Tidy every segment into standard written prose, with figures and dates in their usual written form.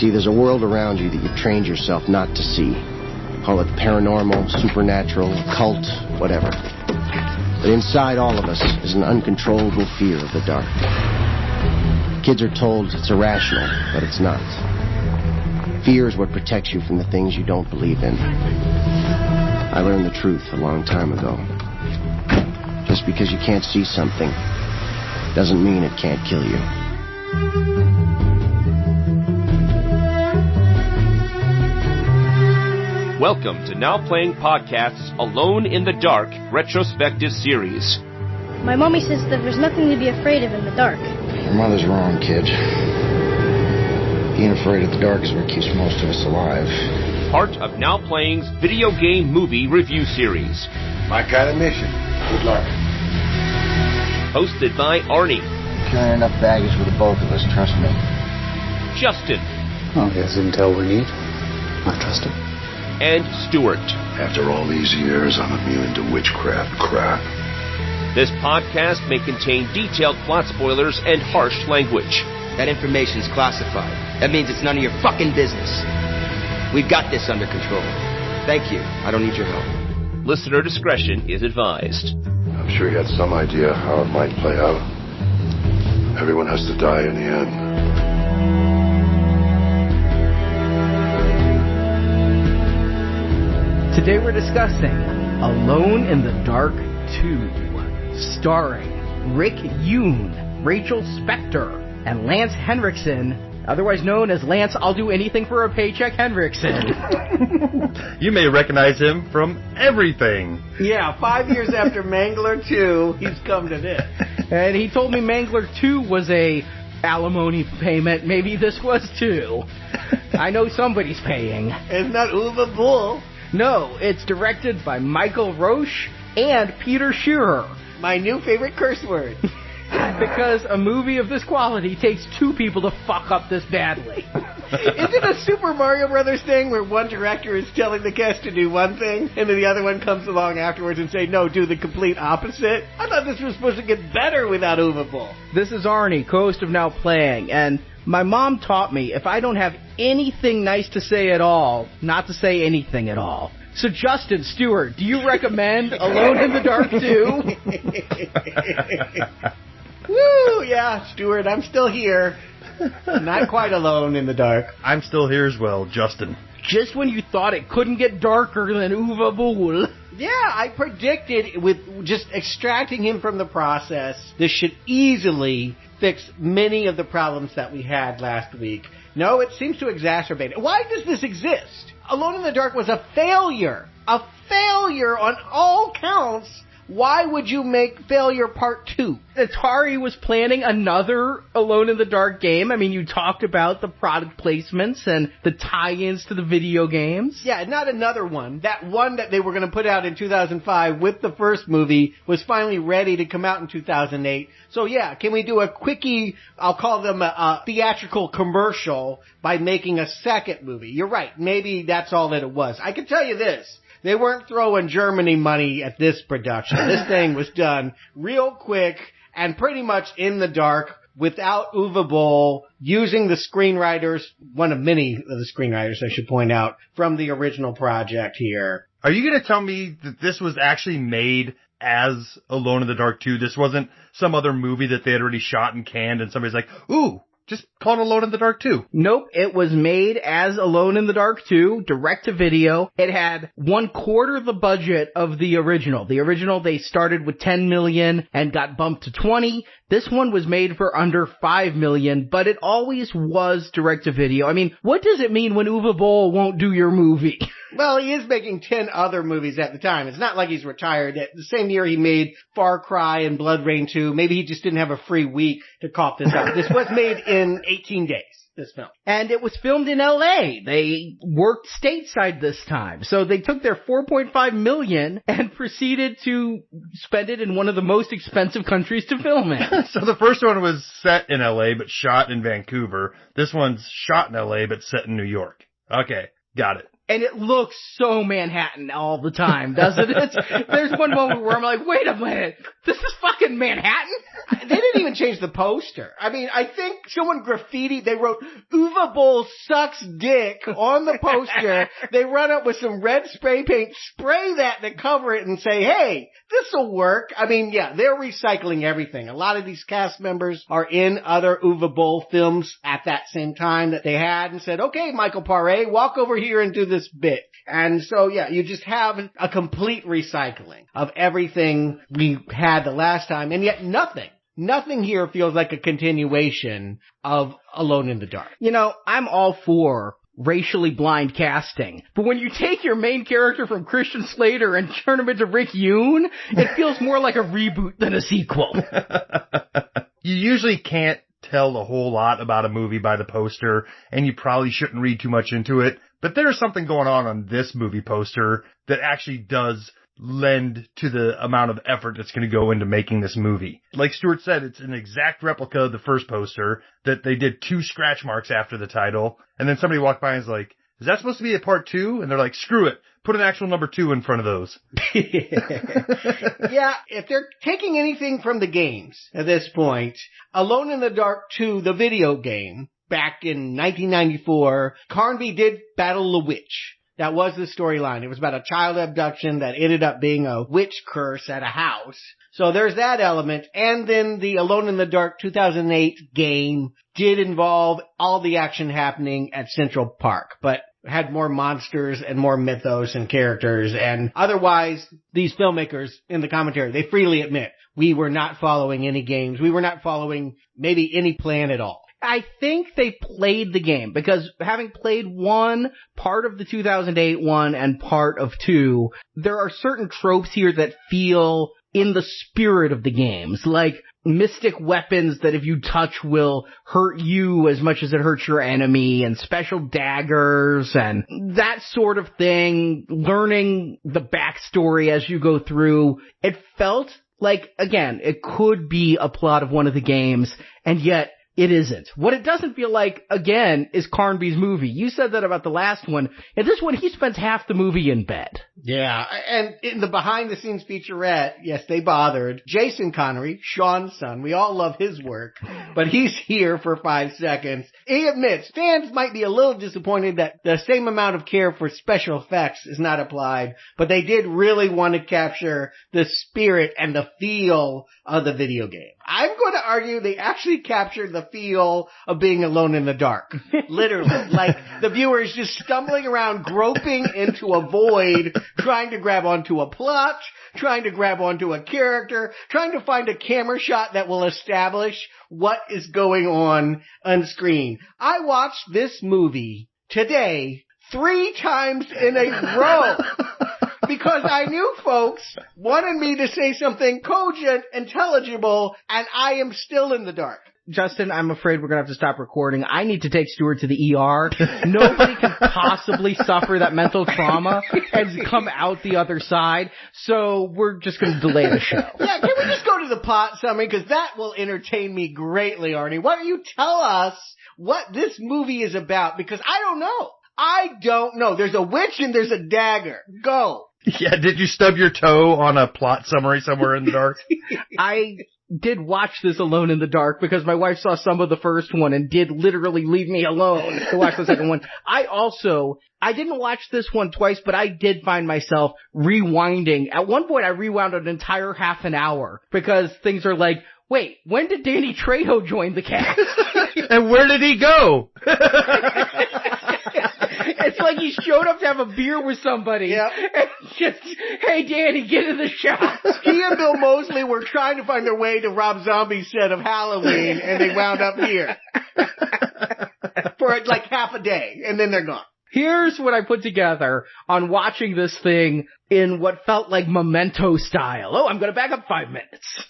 See, there's a world around you that you've trained yourself not to see. Call it paranormal, supernatural, occult, whatever. But inside all of us is an uncontrollable fear of the dark. Kids are told it's irrational, but it's not. Fear is what protects you from the things you don't believe in. I learned the truth a long time ago. Just because you can't see something doesn't mean it can't kill you. Welcome to Now Playing Podcast's Alone in the Dark retrospective series. My mommy says that there's nothing to be afraid of in the dark. Your mother's wrong, kid. Being afraid of the dark is what keeps most of us alive. Part of Now Playing's video game movie review series. My kind of mission. Good luck. Hosted by Arnie. Carrying enough baggage for the both of us, trust me. Justin. Oh, he has intel we need. I trust him. And Stuart. After all these years, I'm immune to witchcraft crap. This podcast may contain detailed plot spoilers and harsh language. That information's classified. That means it's none of your fucking business. We've got this under control. Thank you. I don't need your help. Listener discretion is advised. I'm sure you had some idea how it might play out. Everyone has to die in the end. Today we're discussing Alone in the Dark 2, starring Rick Yune, Rachel Spector, and Lance Henriksen, otherwise known as Lance I'll Do Anything for a Paycheck Henriksen. You may recognize him from everything. Yeah, 5 years after Mangler 2, he's come to this. And he told me Mangler 2 was a alimony payment. Maybe this was too. I know somebody's paying. It's not Uwe Boll. No, it's directed by Michael Roche and Peter Shearer. My new favorite curse word. Because a movie of this quality takes two people to fuck up this badly. Is it a Super Mario Brothers thing where one director is telling the cast to do one thing and then the other one comes along afterwards and say, no, do the complete opposite? I thought this was supposed to get better without Uwe Boll. This is Arnie, co-host of Now Playing, and my mom taught me if I don't have anything nice to say at all, not to say anything at all. So Justin, Stuart, do you recommend Alone in the Dark 2? Woo, yeah, Stuart, I'm still here. Not quite alone in the dark. I'm still here as well, Justin. Just when you thought it couldn't get darker than Uwe Boll. Yeah, I predicted with just extracting him from the process, this should easily fix many of the problems that we had last week. No, it seems to exacerbate it. Why does this exist? Alone in the Dark was a failure. A failure on all counts. Why would you make Failure Part 2? Atari was planning another Alone in the Dark game. I mean, you talked about the product placements and the tie-ins to the video games. Yeah, not another one. That one that they were going to put out in 2005 with the first movie was finally ready to come out in 2008. So yeah, can we do a quickie, I'll call them a theatrical commercial by making a second movie? You're right. Maybe that's all that it was. I can tell you this. They weren't throwing Germany money at this production. This thing was done real quick and pretty much in the dark without Uwe Boll, using the screenwriters, one of many of the screenwriters, I should point out, from the original project here. Are you going to tell me that this was actually made as Alone in the Dark 2? This wasn't some other movie that they had already shot and canned and somebody's like, ooh, just call it Alone in the Dark 2. Nope, it was made as Alone in the Dark 2, direct to video. It had 1/4 the budget of the original. The original, they started with $10 million and got bumped to 20. This one was made for under $5 million, but it always was direct to video. I mean, what does it mean when Uwe Boll won't do your movie? Well, he is making 10 other movies at the time. It's not like he's retired. The same year he made Far Cry and Blood Rain 2. Maybe he just didn't have a free week to cough this up. This was made in 18 days, this film. And it was filmed in L.A. They worked stateside this time. So they took their $4.5 million and proceeded to spend it in one of the most expensive countries to film it. So the first one was set in L.A. but shot in Vancouver. This one's shot in L.A. but set in New York. Okay, got it. And it looks so Manhattan all the time, doesn't it? There's one moment where I'm like, wait a minute, this is fucking Manhattan? They didn't even change the poster. I mean, I think someone graffitied, they wrote, Uwe Boll sucks dick on the poster. They run up with some red spray paint, spray that to cover it and say, hey, this'll work. I mean, yeah, they're recycling everything. A lot of these cast members are in other Uwe Boll films at that same time that they had and said, okay, Michael Paré, walk over here and do this bit. And so, yeah, you just have a complete recycling of everything we had the last time, and yet nothing here feels like a continuation of Alone in the Dark. You know, I'm all for racially blind casting, but when you take your main character from Christian Slater and turn him into Rick Yune, it feels more like a reboot than a sequel. You usually can't tell a whole lot about a movie by the poster, and you probably shouldn't read too much into it, but there's something going on this movie poster that actually does lend to the amount of effort that's going to go into making this movie. Like Stuart said, it's an exact replica of the first poster, that they did 2 scratch marks after the title, and then somebody walked by and was like, is that supposed to be a part 2? And they're like, screw it. Put an actual number 2 in front of those. Yeah, if they're taking anything from the games at this point, Alone in the Dark 2, the video game, back in 1994, Carnby did battle a witch. That was the storyline. It was about a child abduction that ended up being a witch curse at a house. So there's that element. And then the Alone in the Dark 2008 game did involve all the action happening at Central Park, but had more monsters and more mythos and characters. And otherwise, these filmmakers in the commentary, they freely admit, we were not following any games. We were not following maybe any plan at all. I think they played the game, because having played part of the 2008 one and part of 2, there are certain tropes here that feel in the spirit of the games, like mystic weapons that if you touch will hurt you as much as it hurts your enemy, and special daggers and that sort of thing, learning the backstory as you go through. It felt like, again, it could be a plot of one of the games, and yet it isn't. What it doesn't feel like, again, is Carnby's movie. You said that about the last one. In this one, he spends half the movie in bed. Yeah, and in the behind-the-scenes featurette, yes, they bothered. Jason Connery, Sean's son, we all love his work, but he's here for 5 seconds. He admits fans might be a little disappointed that the same amount of care for special effects is not applied, but they did really want to capture the spirit and the feel of the video game. I'm going to argue they actually captured the feel of being alone in the dark. Literally. Like, the viewer is just stumbling around, groping into a void, trying to grab onto a plot, trying to grab onto a character, trying to find a camera shot that will establish what is going on screen. I watched this movie today 3 times in a row. Because I knew folks wanted me to say something cogent, intelligible, and I am still in the dark. Justin, I'm afraid we're going to have to stop recording. I need to take Stuart to the ER. Nobody can possibly suffer that mental trauma and come out the other side, so we're just going to delay the show. Yeah, can we just go to the plot summary? Because that will entertain me greatly, Arnie. Why don't you tell us what this movie is about? Because I don't know. I don't know. There's a witch and there's a dagger. Go. Yeah, did you stub your toe on a plot summary somewhere in the dark? I did watch this Alone in the Dark because my wife saw some of the first one and did literally leave me alone to watch the second one. I didn't watch this one twice, but I did find myself rewinding. At one point, I rewound an entire half an hour because things are like, wait, when did Danny Trejo join the cast? And where did he go? It's like he showed up to have a beer with somebody. Yep. And just, hey, Danny, get in the shot. He and Bill Moseley were trying to find their way to Rob Zombie's set of Halloween, and they wound up here. For like half a day, and then they're gone. Here's what I put together on watching this thing in what felt like Memento style. Oh, I'm going to back up 5 minutes.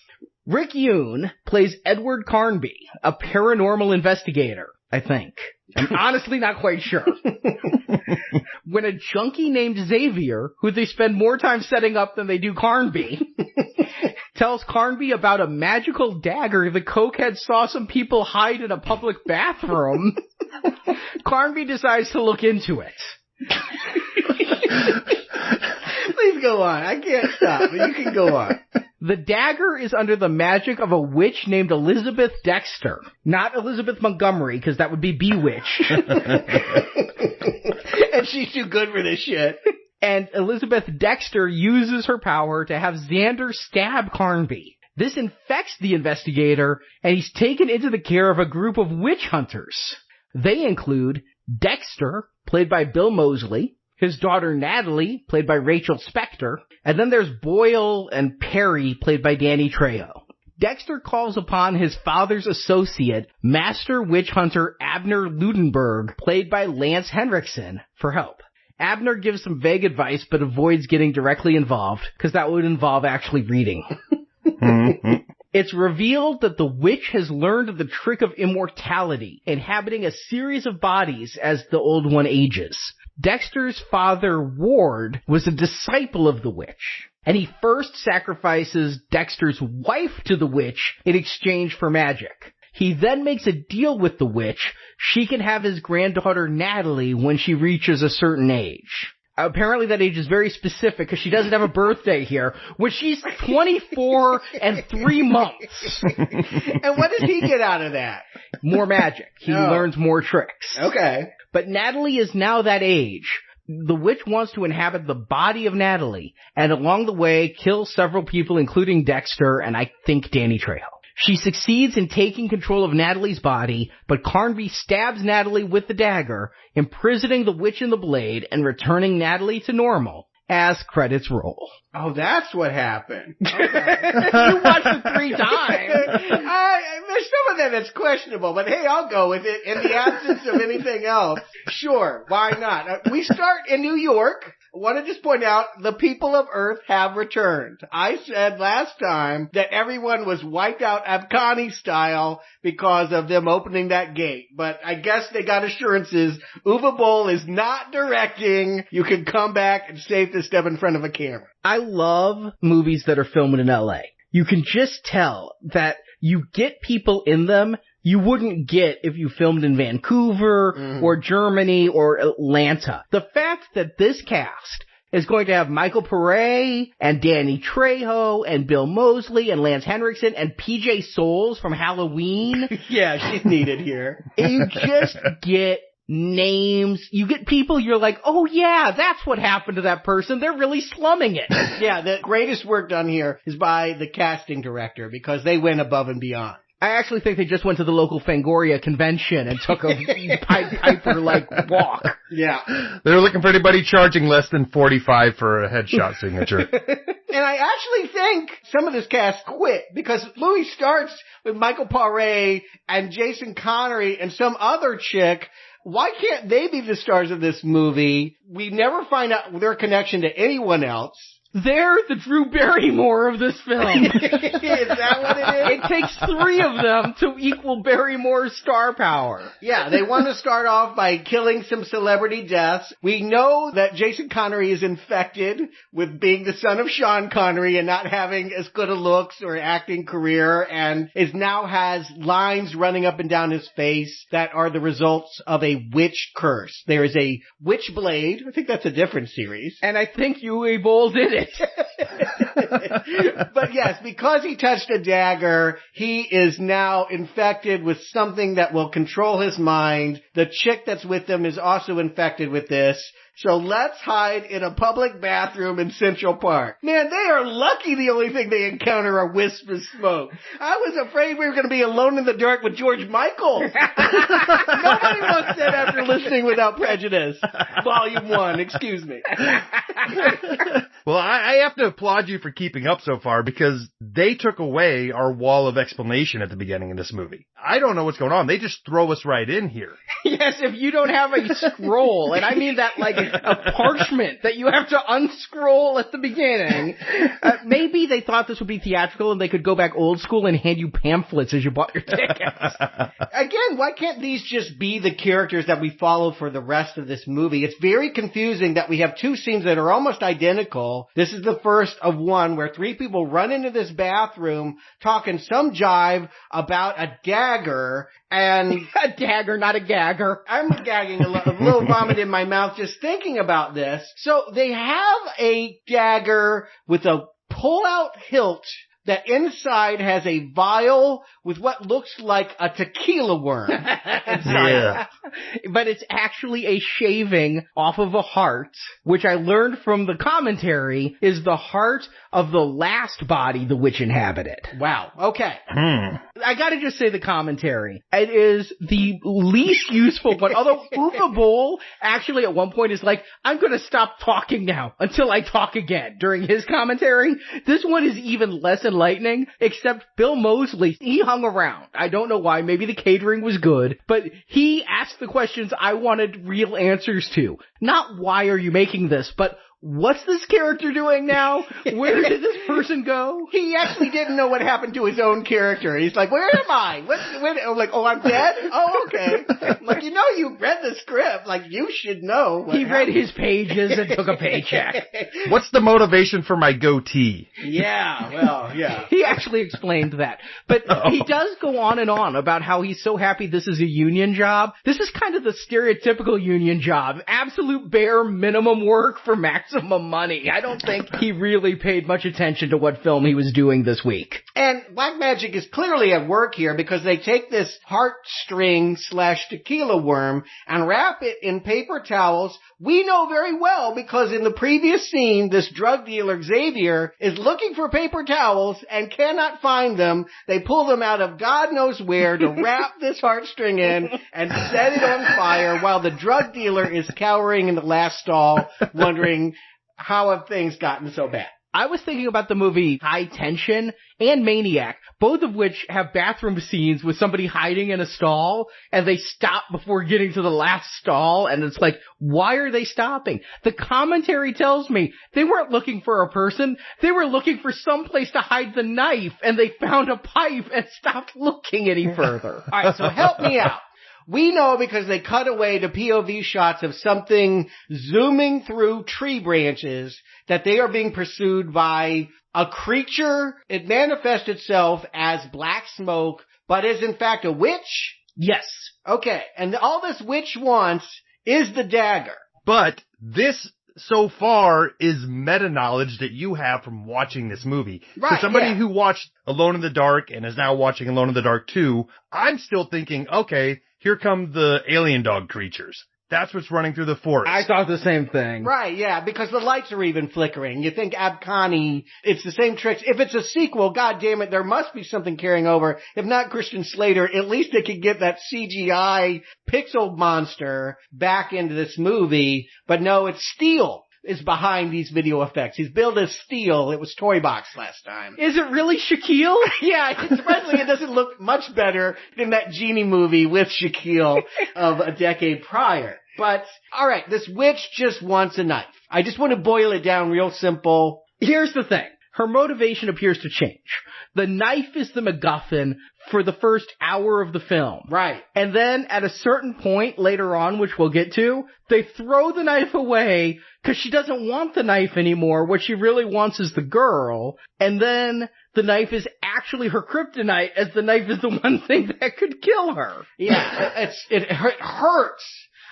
Rick Yune plays Edward Carnby, a paranormal investigator, I think. I'm honestly not quite sure. When a junkie named Xavier, who they spend more time setting up than they do Carnby, tells Carnby about a magical dagger the cokehead saw some people hide in a public bathroom, Carnby decides to look into it. Please go on. I can't stop, but you can go on. The dagger is under the magic of a witch named Elizabeth Dexter. Not Elizabeth Montgomery, because that would be Bewitch. And she's too good for this shit. And Elizabeth Dexter uses her power to have Xander stab Carnby. This infects the investigator, and he's taken into the care of a group of witch hunters. They include Dexter, played by Bill Moseley, his daughter Natalie, played by Rachel Spector, and then there's Boyle and Perry, played by Danny Trejo. Dexter calls upon his father's associate, Master Witch Hunter Abner Ludenberg, played by Lance Henriksen, for help. Abner gives some vague advice, but avoids getting directly involved, because that would involve actually reading. It's revealed that the witch has learned the trick of immortality, inhabiting a series of bodies as the old one ages. Dexter's father, Ward, was a disciple of the witch, and he first sacrifices Dexter's wife to the witch in exchange for magic. He then makes a deal with the witch. She can have his granddaughter Natalie when she reaches a certain age. Apparently that age is very specific because she doesn't have a birthday here, when she's 24 and 3 months. And what does he get out of that? More magic. He learns more tricks. Okay. But Natalie is now that age. The witch wants to inhabit the body of Natalie, and along the way kill several people, including Dexter and I think Danny Trejo. She succeeds in taking control of Natalie's body, but Carnby stabs Natalie with the dagger, imprisoning the witch in the blade and returning Natalie to normal as credits roll. Oh, that's what happened. Okay. You watched it 3 times. There's some of that that's questionable, but hey, I'll go with it in the absence of anything else. Sure, why not? We start in New York. I want to just point out, the people of Earth have returned. I said last time that everyone was wiped out Afghani style because of them opening that gate. But I guess they got assurances. Uwe Boll is not directing. You can come back and safe to step in front of a camera. I love movies that are filmed in LA. You can just tell that you get people in them you wouldn't get if you filmed in Vancouver or Germany or Atlanta. The fact that this cast is going to have Michael Pare and Danny Trejo and Bill Moseley and Lance Henriksen and PJ Souls from Halloween. Yeah, she's needed here. You just get names. You get people you're like, oh yeah, that's what happened to that person. They're really slumming it. Yeah, the greatest work done here is by the casting director because they went above and beyond. I actually think they just went to the local Fangoria convention and took a Piper-like walk. Yeah. They're looking for anybody charging less than $45 for a headshot signature. And I actually think some of this cast quit because movie starts with Michael Pare and Jason Connery and some other chick. Why can't they be the stars of this movie? We never find out their connection to anyone else. They're the Drew Barrymore of this film. Is that what it is? It takes 3 of them to equal Barrymore's star power. Yeah, they want to start off by killing some celebrity deaths. We know that Jason Connery is infected with being the son of Sean Connery and not having as good a looks or acting career, and now has lines running up and down his face that are the results of a witch curse. There is a witch blade. I think that's a different series. And I think Uwe Boll did it. But yes, because he touched a dagger, he is now infected with something that will control his mind. The chick that's with him is also infected with this. So let's hide in a public bathroom in Central Park. Man, they are lucky the only thing they encounter are wisps of smoke. I was afraid we were going to be alone in the dark with George Michael. Nobody wants that after listening Without Prejudice. Volume 1, excuse me. Well, I have to applaud you for keeping up so far because they took away our wall of explanation at the beginning of this movie. I don't know what's going on. They just throw us right in here. Yes, if you don't have a scroll, and I mean that like a parchment that you have to unscroll at the beginning. Maybe they thought this would be theatrical and they could go back old school and hand you pamphlets as you bought your tickets. Again, why can't these just be the characters that we follow for the rest of this movie? It's very confusing that we have 2 scenes that are almost identical people. This is the first of one where 3 people run into this bathroom talking some jive about a dagger and... A dagger, not a gagger. I'm gagging a little vomit in my mouth just thinking about this. So they have a dagger with a pull-out hilt that inside has a vial with what looks like a tequila worm inside. Yeah. But it's actually a shaving off of a heart, which I learned from the commentary is the heart of the last body the witch inhabited. Wow. Okay. I gotta just say the commentary. It is the least useful one. Although Uwe Boll actually at one point is like, I'm gonna stop talking now until I talk again during his commentary. This one is even less enlightening, except Bill Moseley, he hung around. I don't know why. Maybe the catering was good, but he asked the questions I wanted real answers to. Not why are you making this, but what's this character doing now? Where did this person go? He actually didn't know what happened to his own character. He's like, where am I? I'm like, oh, I'm dead? Oh, okay. I'm like, you read the script. Like, you should know. He read his pages and took a paycheck. What's the motivation for my goatee? Yeah, well, yeah. He actually explained that. But he does go on and on about how he's so happy this is a union job. This is kind of the stereotypical union job. Absolute bare minimum work for maximum money. I don't think he really paid much attention to what film he was doing this week. And Black Magic is clearly at work here because they take this heartstring / tequila worm and wrap it in paper towels. We know very well because in the previous scene, this drug dealer, Xavier, is looking for paper towels and cannot find them. They pull them out of God knows where to wrap this heartstring in and set it on fire while the drug dealer is cowering in the last stall, wondering how have things gotten so bad. I was thinking about the movie High Tension and Maniac, both of which have bathroom scenes with somebody hiding in a stall, and they stop before getting to the last stall, and it's like, why are they stopping? The commentary tells me they weren't looking for a person, they were looking for some place to hide the knife, and they found a pipe and stopped looking any further. All right, so help me out. We know because they cut away to POV shots of something zooming through tree branches that they are being pursued by a creature. It manifests itself as black smoke, but is in fact a witch? Yes. Okay, and all this witch wants is the dagger. But this, so far, is meta-knowledge that you have from watching this movie. Right, so somebody who watched Alone in the Dark and is now watching Alone in the Dark 2, I'm still thinking, okay, here come the alien dog creatures. That's what's running through the forest. I thought the same thing. Right, yeah, because the lights are even flickering. You think Abkhani, it's the same tricks. If it's a sequel, god damn it, there must be something carrying over. If not Christian Slater, at least they could get that CGI pixel monster back into this movie. But no, it's steel is behind these video effects. He's billed as steel. It was Toy Box last time. Is it really Shaquille? Yeah, surprisingly it doesn't look much better than that Genie movie with Shaquille of a decade prior. But, alright, this witch just wants a knife. I just want to boil it down real simple. Here's the thing. Her motivation appears to change. The knife is the MacGuffin for the first hour of the film. Right. And then at a certain point later on, which we'll get to, they throw the knife away because she doesn't want the knife anymore. What she really wants is the girl. And then the knife is actually her kryptonite, as the knife is the one thing that could kill her. Yeah, it hurts.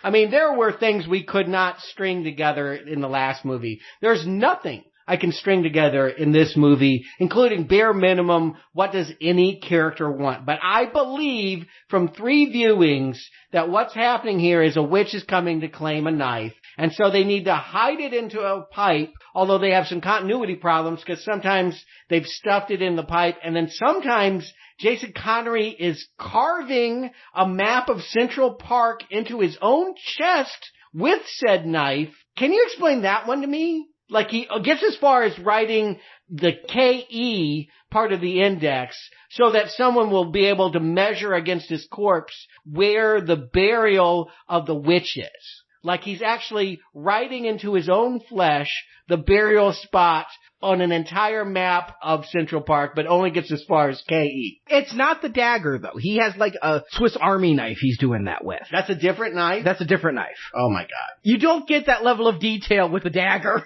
I mean, there were things we could not string together in the last movie. There's nothing I can string together in this movie, including bare minimum, what does any character want? But I believe from 3 viewings that what's happening here is a witch is coming to claim a knife, and so they need to hide it into a pipe, although they have some continuity problems because sometimes they've stuffed it in the pipe, and then sometimes Jason Connery is carving a map of Central Park into his own chest with said knife. Can you explain that one to me? Like he gets as far as writing the KE part of the index so that someone will be able to measure against his corpse where the burial of the witch is. Like he's actually writing into his own flesh the burial spot on an entire map of Central Park, but only gets as far as KE. It's not the dagger, though. He has like a Swiss Army knife he's doing that with. That's a different knife? That's a different knife. Oh my God. You don't get that level of detail with the dagger.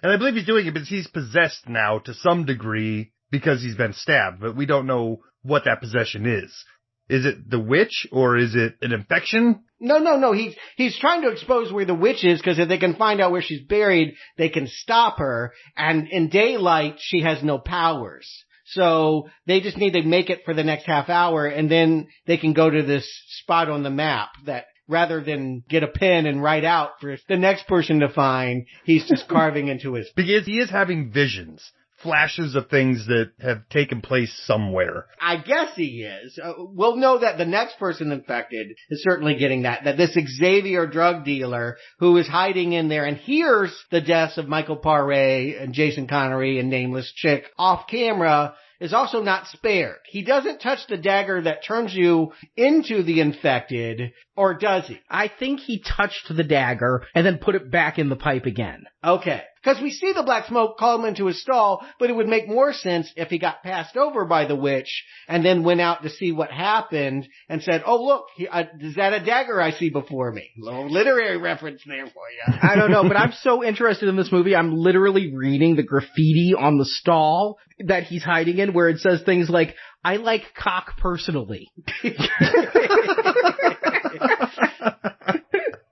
And I believe he's doing it because he's possessed now to some degree because he's been stabbed, but we don't know what that possession is. Is it the witch or is it an infection? No. He's trying to expose where the witch is because if they can find out where she's buried, they can stop her. And in daylight, she has no powers. So they just need to make it for the next half hour and then they can go to this spot on the map that rather than get a pen and write out for the next person to find, he's just carving into his... Because he is having visions. Flashes of things that have taken place somewhere. I guess he is. We'll know that the next person infected is certainly getting that this Xavier drug dealer who is hiding in there and hears the deaths of Michael Paré and Jason Connery and Nameless Chick off camera is also not spared. He doesn't touch the dagger that turns you into the infected, or does he? I think he touched the dagger and then put it back in the pipe again. Okay. Because we see the black smoke call him into his stall, but it would make more sense if he got passed over by the witch and then went out to see what happened and said, oh, look, is that a dagger I see before me? Little literary reference there for you. I don't know, but I'm so interested in this movie, I'm literally reading the graffiti on the stall that he's hiding in where it says things like, I like cock personally.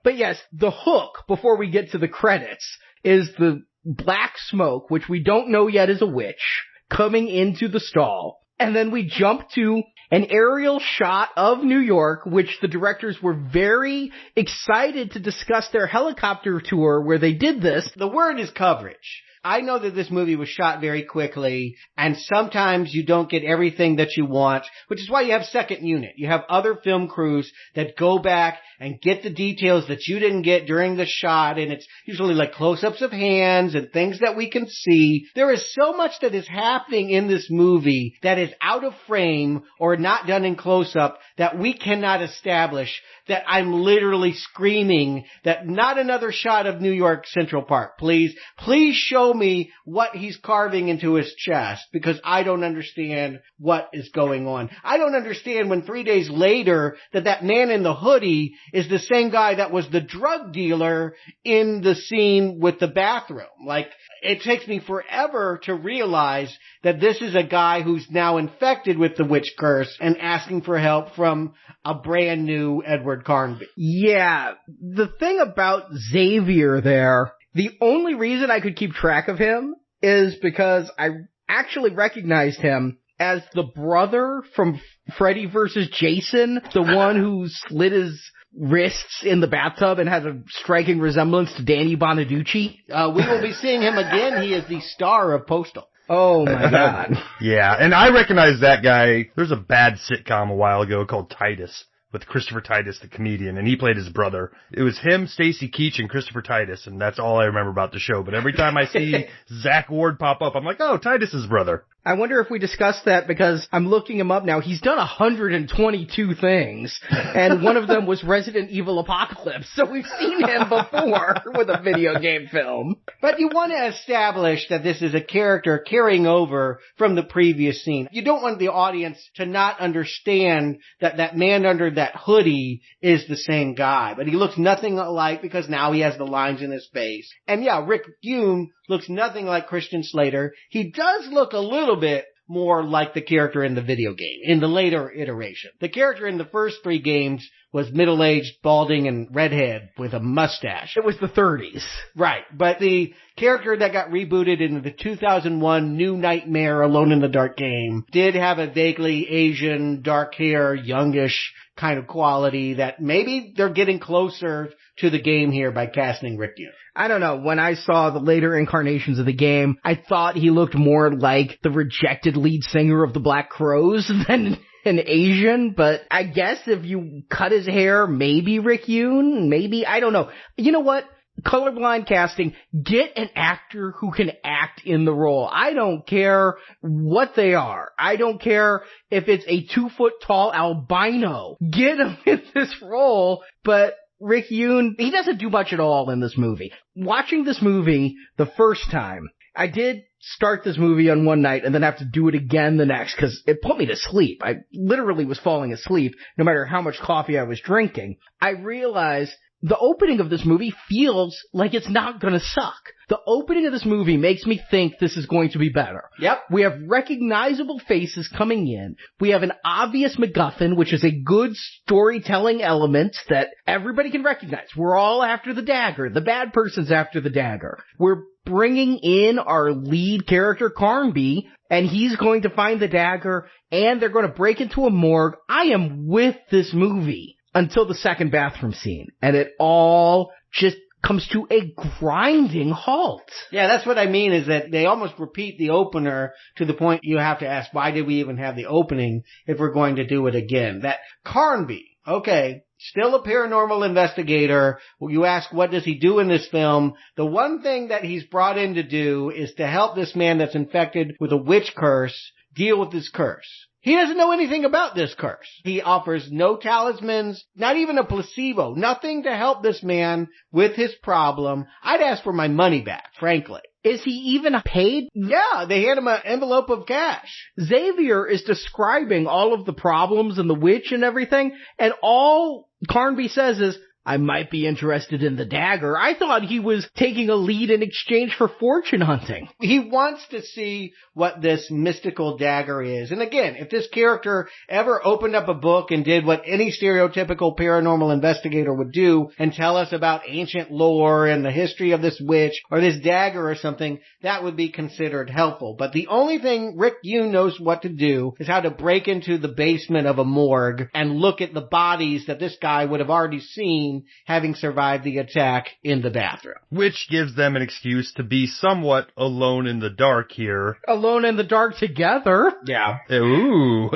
But yes, the hook, before we get to the credits, is the black smoke, which we don't know yet is a witch, coming into the stall. And then we jump to an aerial shot of New York, which the directors were very excited to discuss their helicopter tour where they did this. The word is coverage. I know that this movie was shot very quickly, and sometimes you don't get everything that you want, which is why you have second unit. You have other film crews that go back and get the details that you didn't get during the shot, and it's usually like close-ups of hands and things that we can see. There is so much that is happening in this movie that is out of frame or not done in close-up that we cannot establish, that I'm literally screaming that not another shot of New York Central Park, please. Please show me what he's carving into his chest because I don't understand what is going on. I don't understand when 3 days later that man in the hoodie is the same guy that was the drug dealer in the scene with the bathroom. Like, it takes me forever to realize that this is a guy who's now infected with the witch curse and asking for help from a brand new Edward Carnby. Yeah, the thing about Xavier there, the only reason I could keep track of him is because I actually recognized him as the brother from Freddy vs. Jason, the one who slit his wrists in the bathtub and has a striking resemblance to Danny Bonaducci. We will be seeing him again. He is the star of Postal. Oh my God. Yeah, and I recognize that guy. There's a bad sitcom a while ago called Titus with Christopher Titus, the comedian, and he played his brother. It was him, Stacy Keach, and Christopher Titus, and that's all I remember about the show. But every time I see Zach Ward pop up, I'm like, oh, Titus's brother. I wonder if we discussed that because I'm looking him up now. He's done 122 things, and one of them was Resident Evil Apocalypse, so we've seen him before with a video game film. But you want to establish that this is a character carrying over from the previous scene. You don't want the audience to not understand that that man under that hoodie is the same guy, but he looks nothing alike because now he has the lines in his face. And yeah, Rick Yune looks nothing like Christian Slater. He does look a little bit more like the character in the video game, in the later iteration. The character in the first 3 games was middle-aged, balding, and redhead with a mustache. It was the 30s. Right, but the character that got rebooted in the 2001 New Nightmare Alone in the Dark game did have a vaguely Asian, dark hair, youngish kind of quality that maybe they're getting closer to the game here by casting Rick Yune. I don't know. When I saw the later incarnations of the game, I thought he looked more like the rejected lead singer of the Black Crowes than an Asian, but I guess if you cut his hair, maybe Rick Yune, maybe, I don't know. You know what? Colorblind casting, get an actor who can act in the role. I don't care what they are. I don't care if it's a 2-foot-tall albino. Get him in this role, but Rick Yune, he doesn't do much at all in this movie. Watching this movie the first time, I did start this movie on one night and then have to do it again the next because it put me to sleep. I literally was falling asleep no matter how much coffee I was drinking. I realized the opening of this movie feels like it's not gonna suck. The opening of this movie makes me think this is going to be better. Yep. We have recognizable faces coming in. We have an obvious MacGuffin, which is a good storytelling element that everybody can recognize. We're all after the dagger. The bad person's after the dagger. We're bringing in our lead character, Carnby, and he's going to find the dagger, and they're going to break into a morgue. I am with this movie until the second bathroom scene, and it all just comes to a grinding halt. Yeah, that's what I mean, is that they almost repeat the opener to the point you have to ask, why did we even have the opening if we're going to do it again? That Carnby, okay, still a paranormal investigator. You ask, what does he do in this film? The one thing that he's brought in to do is to help this man that's infected with a witch curse deal with this curse. He doesn't know anything about this curse. He offers no talismans, not even a placebo, nothing to help this man with his problem. I'd ask for my money back, frankly. Is he even paid? Yeah, they hand him an envelope of cash. Xavier is describing all of the problems and the witch and everything, and all Carnby says is, I might be interested in the dagger. I thought he was taking a lead in exchange for fortune hunting. He wants to see what this mystical dagger is. And again, if this character ever opened up a book and did what any stereotypical paranormal investigator would do and tell us about ancient lore and the history of this witch or this dagger or something, that would be considered helpful. But the only thing Rick Yune knows what to do is how to break into the basement of a morgue and look at the bodies that this guy would have already seen having survived the attack in the bathroom. Which gives them an excuse to be somewhat alone in the dark here. Alone in the dark together. Yeah. Ooh.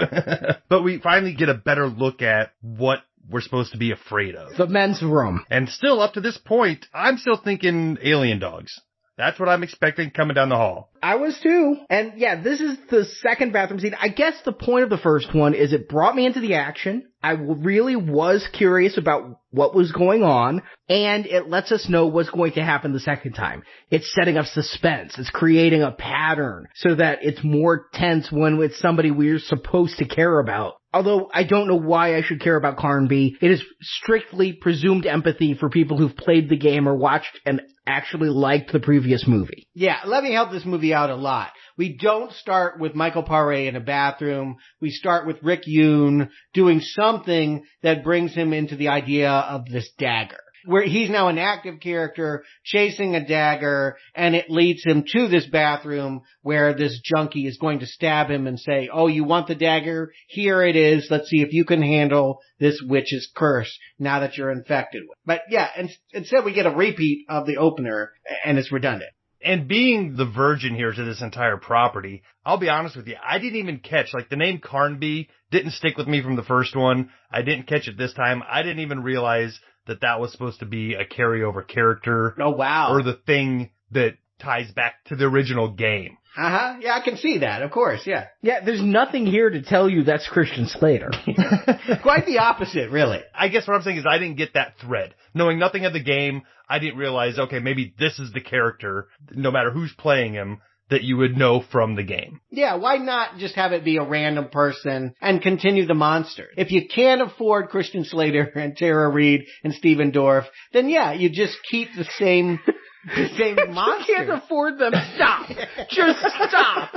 But we finally get a better look at what we're supposed to be afraid of. The men's room. And still up to this point, I'm still thinking alien dogs. That's what I'm expecting coming down the hall. I was too. And yeah, this is the second bathroom scene. I guess the point of the first one is it brought me into the action. I really was curious about what was going on, and it lets us know what's going to happen the second time. It's setting up suspense. It's creating a pattern so that it's more tense when it's somebody we're supposed to care about. Although I don't know why I should care about Carnby. It is strictly presumed empathy for people who've played the game or watched and actually liked the previous movie. Yeah, let me help this movie out a lot. We don't start with Michael Paré in a bathroom. We start with Rick Yune doing something that brings him into the idea of this dagger, where he's now an active character chasing a dagger, and it leads him to this bathroom where this junkie is going to stab him and say, oh, you want the dagger? Here it is. Let's see if you can handle this witch's curse now that you're infected with. But yeah, instead we get a repeat of the opener, and it's redundant. And being the virgin here to this entire property, I'll be honest with you, I didn't even catch, like the name Carnby didn't stick with me from the first one. I didn't catch it this time. I didn't even realize that was supposed to be a carryover character. Oh, wow. Or the thing that ties back to the original game. Uh-huh. Yeah, I can see that, of course, yeah. Yeah, there's nothing here to tell you that's Christian Slater. Quite the opposite, really. I guess what I'm saying is I didn't get that thread. Knowing nothing of the game, I didn't realize, okay, maybe this is the character, no matter who's playing him, that you would know from the game. Yeah, why not just have it be a random person and continue the monster? If you can't afford Christian Slater and Tara Reid and Stephen Dorff, then yeah, you just keep the same monster. You can't afford them. Stop. Just stop.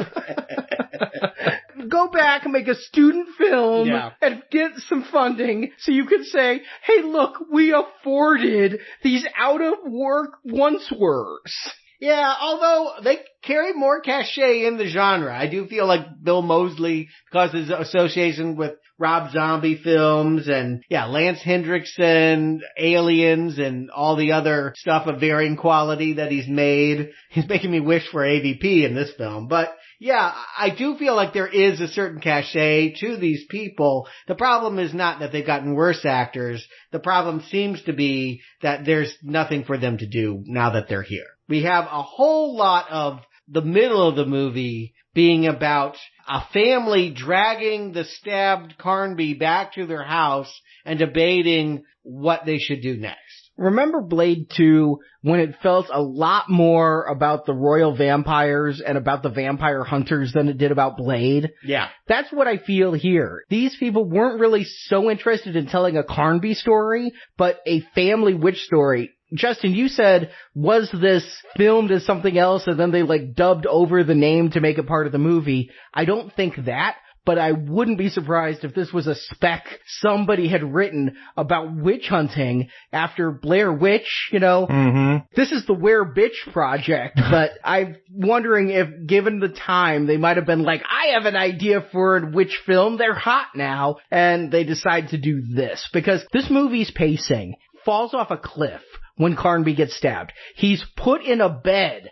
Go back and make a student film and get some funding so you can say, hey, look, we afforded these out-of-work once-wers. Yeah, although they carry more cachet in the genre. I do feel like Bill Moseley, because of his association with Rob Zombie films and, Lance Henriksen, Aliens, and all the other stuff of varying quality that he's made. He's making me wish for AVP in this film. But, yeah, I do feel like there is a certain cachet to these people. The problem is not that they've gotten worse actors. The problem seems to be that there's nothing for them to do now that they're here. We have a whole lot of the middle of the movie being about a family dragging the stabbed Carnby back to their house and debating what they should do next. Remember Blade 2 when it felt a lot more about the royal vampires and about the vampire hunters than it did about Blade? Yeah. That's what I feel here. These people weren't really so interested in telling a Carnby story, but a family witch story. Justin, you said, was this filmed as something else and then they dubbed over the name to make it part of the movie? I don't think that. But I wouldn't be surprised if this was a spec somebody had written about witch hunting after Blair Witch, Mm-hmm. This is the Were Bitch project, but I'm wondering if, given the time, they might have been like, I have an idea for a witch film, they're hot now, and they decide to do this. Because this movie's pacing falls off a cliff when Carnby gets stabbed. He's put in a bed.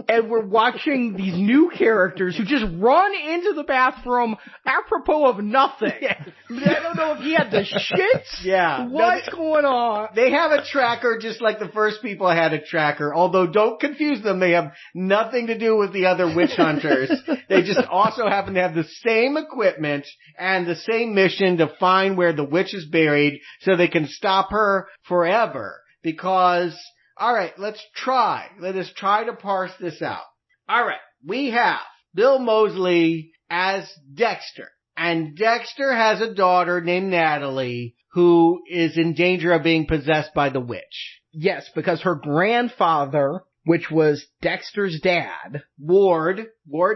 And we're watching these new characters who just run into the bathroom apropos of nothing. Yeah. I don't know if he had the shits. Yeah. What's going on? They have a tracker just like the first people had a tracker, although don't confuse them. They have nothing to do with the other witch hunters. They just also happen to have the same equipment and the same mission to find where the witch is buried so they can stop her forever. Because... all right, let's try. Let us try to parse this out. All right, we have Bill Moseley as Dexter. And Dexter has a daughter named Natalie who is in danger of being possessed by the witch. Yes, because her grandfather, which was Dexter's dad, Ward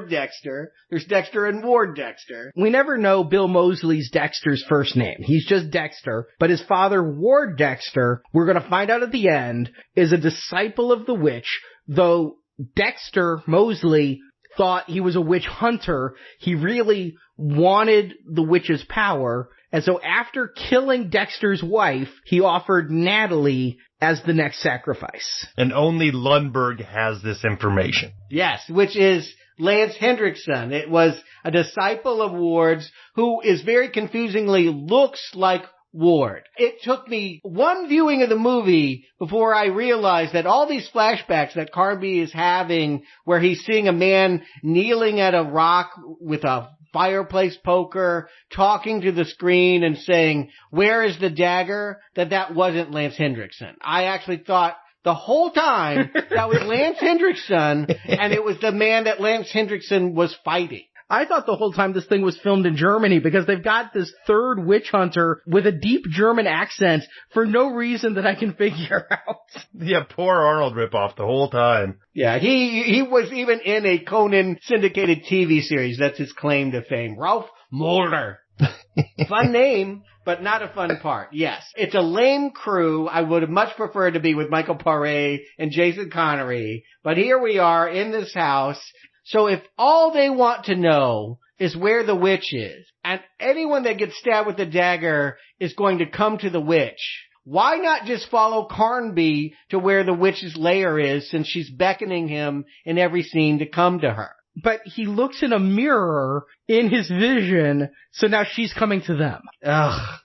Dexter. There's Dexter and Ward Dexter. We never know Bill Moseley's Dexter's first name. He's just Dexter. But his father, Ward Dexter, we're going to find out at the end, is a disciple of the witch, though Dexter Moseley thought he was a witch hunter. He really wanted the witch's power. And so after killing Dexter's wife, he offered Natalie as the next sacrifice. And only Lundberg has this information. Yes, which is Lance Henriksen. It was a disciple of Ward's who is very confusingly looks like Ward. It took me one viewing of the movie before I realized that all these flashbacks that Carnby is having where he's seeing a man kneeling at a rock with a fireplace poker, talking to the screen and saying, "Where is the dagger?" that wasn't Lance Henriksen. I actually thought the whole time that was Lance Henriksen, and it was the man that Lance Henriksen was fighting. I thought the whole time this thing was filmed in Germany because they've got this third witch hunter with a deep German accent for no reason that I can figure out. Yeah, poor Arnold ripoff the whole time. Yeah, he was even in a Conan syndicated TV series. That's his claim to fame. Ralph Mulder. Fun name, but not a fun part. Yes, it's a lame crew. I would have much preferred to be with Michael Paré and Jason Connery, but here we are in this house. So if all they want to know is where the witch is, and anyone that gets stabbed with a dagger is going to come to the witch, why not just follow Carnby to where the witch's lair is, since she's beckoning him in every scene to come to her? But he looks in a mirror in his vision, so now she's coming to them. Ugh.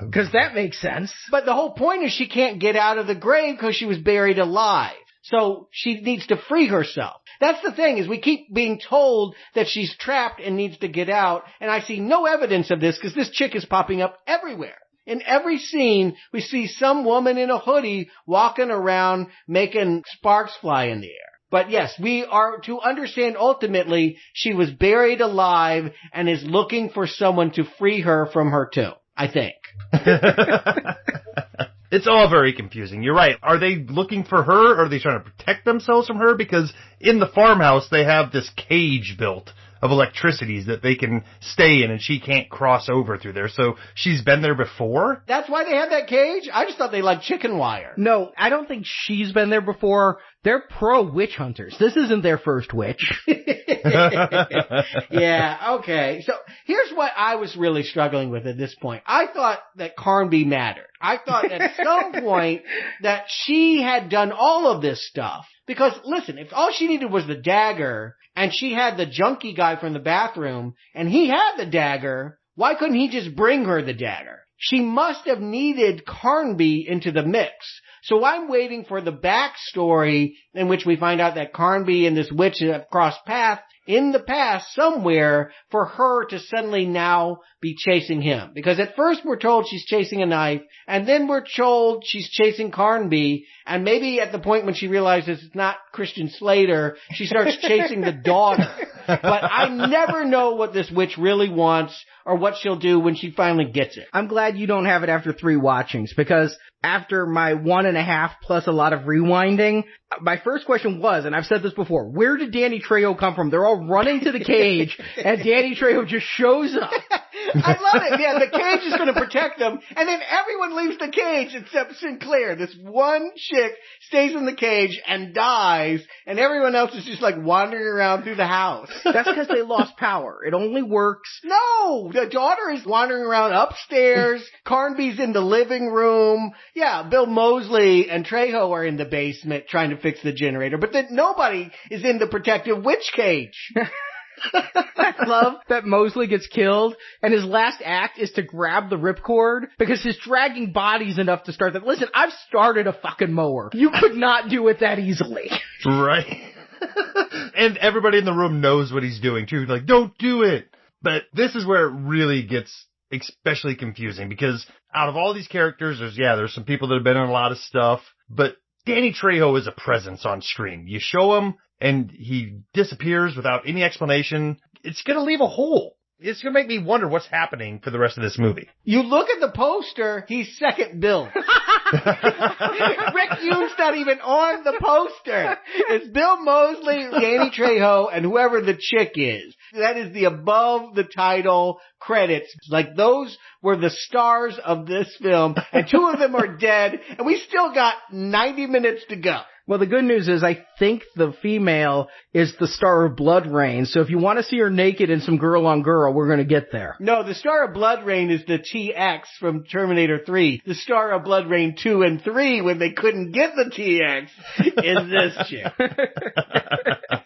Because that makes sense. But the whole point is she can't get out of the grave because she was buried alive. So she needs to free herself. That's the thing, is we keep being told that she's trapped and needs to get out, and I see no evidence of this because this chick is popping up everywhere. In every scene, we see some woman in a hoodie walking around making sparks fly in the air. But yes, we are to understand ultimately she was buried alive and is looking for someone to free her from her tomb, I think. It's all very confusing. You're right. Are they looking for her, or are they trying to protect themselves from her? Because in the farmhouse, they have this cage built of electricities that they can stay in, and she can't cross over through there. So she's been there before? That's why they have that cage? I just thought they liked chicken wire. No, I don't think she's been there before. They're pro-witch hunters. This isn't their first witch. Yeah, okay. So here's what I was really struggling with at this point. I thought that Carnby mattered. I thought at some point that she had done all of this stuff. Because, listen, if all she needed was the dagger, and she had the junkie guy from the bathroom, and he had the dagger, why couldn't he just bring her the dagger? She must have needed Carnby into the mix. So I'm waiting for the backstory in which we find out that Carnby and this witch have crossed paths in the past somewhere for her to suddenly now be chasing him. Because at first we're told she's chasing a knife, and then we're told she's chasing Carnby, and maybe at the point when she realizes it's not Christian Slater, she starts chasing the daughter. But I never know what this witch really wants or what she'll do when she finally gets it. I'm glad you don't have it after 3 watchings, because after my 1.5 plus a lot of rewinding, my first question was, and I've said this before, where did Danny Trejo come from? They're all running to the cage, and Danny Trejo just shows up. I love it. Yeah, the cage is going to protect them, and then everyone leaves the cage except Sinclair. This one chick stays in the cage and dies, and everyone else is just like wandering around through the house. That's because they lost power. It only works. No, the daughter is wandering around upstairs. Carnby's in the living room. Yeah, Bill Moseley and Trejo are in the basement trying to fix the generator, but then nobody is in the protective witch cage. I love that Moseley gets killed, and his last act is to grab the ripcord, because his dragging body's enough to start that. Listen, I've started a fucking mower. You could not do it that easily. Right. And everybody in the room knows what he's doing, too. Like, don't do it. But this is where it really gets especially confusing, because out of all these characters, there's some people that have been in a lot of stuff, but Danny Trejo is a presence on screen. You show him, and he disappears without any explanation. It's going to leave a hole. It's going to make me wonder what's happening for the rest of this movie. You look at the poster, he's second billed. Rick Yune's not even on the poster. It's Bill Moseley, Danny Trejo, and whoever the chick is. That is the above the title credits. Like, those were the stars of this film, and 2 of them are dead, and we still got 90 minutes to go. Well, the good news is I think the female is the star of Blood Rain, so if you want to see her naked in some girl on girl, we're going to get there. No, the star of Blood Rain is the TX from Terminator 3. The star of Blood Rain 2 and 3, when they couldn't get the TX, is this chick.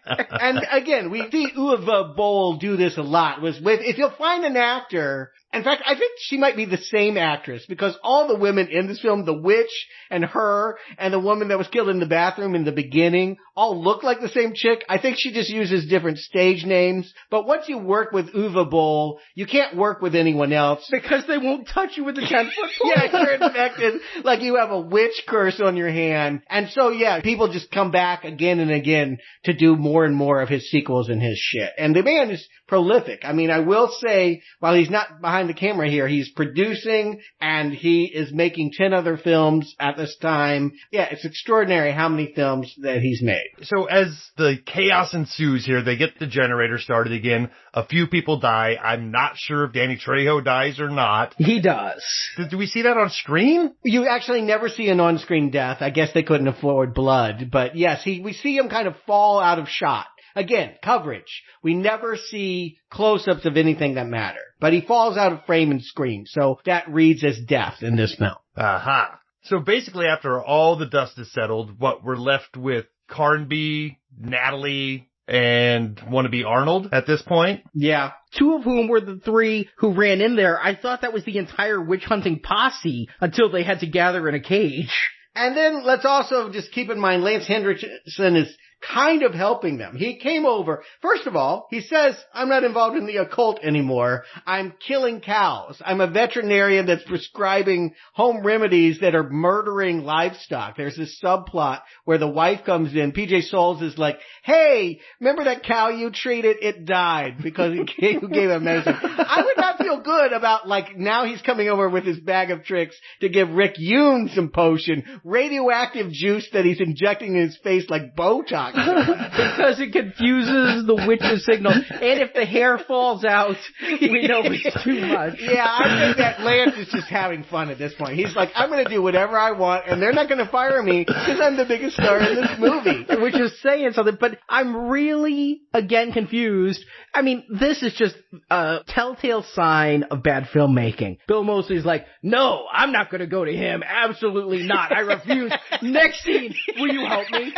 And again, we see Uwe Boll do this a lot. If you'll find an actor, in fact, I think she might be the same actress, because all the women in this film, the witch and her and the woman that was killed in the bathroom in the beginning, all look like the same chick. I think she just uses different stage names. But once you work with Uwe Boll, you can't work with anyone else. Because they won't touch you with a 10-foot pole. Yeah, you're infected like you have a witch curse on your hand. And so, yeah, people just come back again and again to do more and more of his sequels and his shit. And the man is prolific. I mean, I will say, while he's not behind the camera here, he's producing and he is making 10 other films at this time. Yeah, it's extraordinary how many films that he's made. So as the chaos ensues here, they get the generator started again. A few people die. I'm not sure if Danny Trejo dies or not. He does. Do we see that on screen? You actually never see an on-screen death. I guess they couldn't afford blood. But yes, we see him kind of fall out of shot. Again, coverage. We never see close-ups of anything that matter. But he falls out of frame and screen. So that reads as death in this film. Aha. So basically, after all the dust is settled, what we're left with Carnby, Natalie, and wannabe Arnold at this point? Yeah. 2 of whom were the 3 who ran in there. I thought that was the entire witch hunting posse until they had to gather in a cage. And then let's also just keep in mind Lance Henriksen is kind of helping them. He came over. First of all, he says, I'm not involved in the occult anymore. I'm killing cows. I'm a veterinarian that's prescribing home remedies that are murdering livestock. There's this subplot where the wife comes in. PJ Souls is like, hey, remember that cow you treated? It died because you gave him medicine. I would not feel good about, like, now he's coming over with his bag of tricks to give Rick Yune some potion, radioactive juice that he's injecting in his face like Botox. Because it confuses the witch's signal. And if the hair falls out, we know it's too much. Yeah, I think that Lance is just having fun at this point. He's like, I'm going to do whatever I want, and they're not going to fire me because I'm the biggest star in this movie. Which is saying something, but I'm really, again, confused. I mean, this is just a telltale sign of bad filmmaking. Bill Moseley's like, no, I'm not going to go to him. Absolutely not. I refuse. Next scene, will you help me?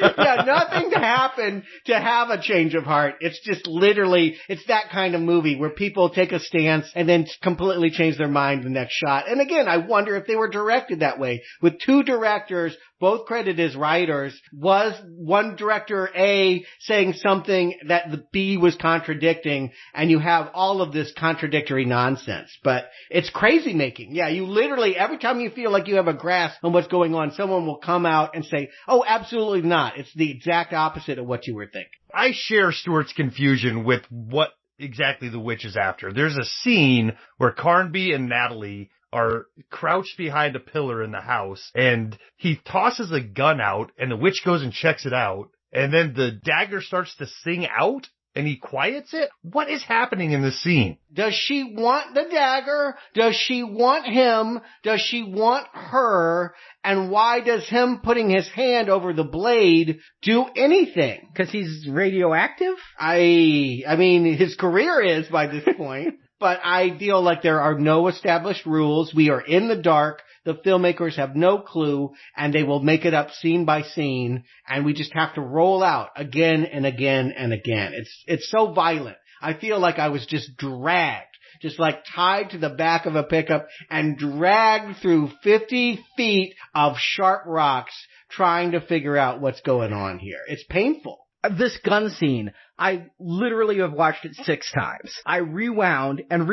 Yeah, nothing to happen to have a change of heart. It's just literally, it's that kind of movie where people take a stance and then completely change their mind the next shot. And again, I wonder if they were directed that way with 2 directors, both credited as writers. Was one director A saying something that the B was contradicting, and you have all of this contradictory nonsense. But it's crazy making. Yeah, you literally, every time you feel like you have a grasp on what's going on, someone will come out and say, oh, absolutely not. It's the exact opposite of what you were thinking. I share Stuart's confusion with what exactly the witch is after. There's a scene where Carnby and Natalie are crouched behind a pillar in the house, and he tosses a gun out, and the witch goes and checks it out, and then the dagger starts to sing out, and he quiets it? What is happening in this scene? Does she want the dagger? Does she want him? Does she want her? And why does him putting his hand over the blade do anything? Because he's radioactive? I mean, his career is by this point. But I feel like there are no established rules. We are in the dark. The filmmakers have no clue, and they will make it up scene by scene, and we just have to roll out again and again and again. It's so violent. I feel like I was just dragged, just like tied to the back of a pickup and dragged through 50 feet of sharp rocks trying to figure out what's going on here. It's painful. This gun scene, I literally have watched it 6 times. I rewound, and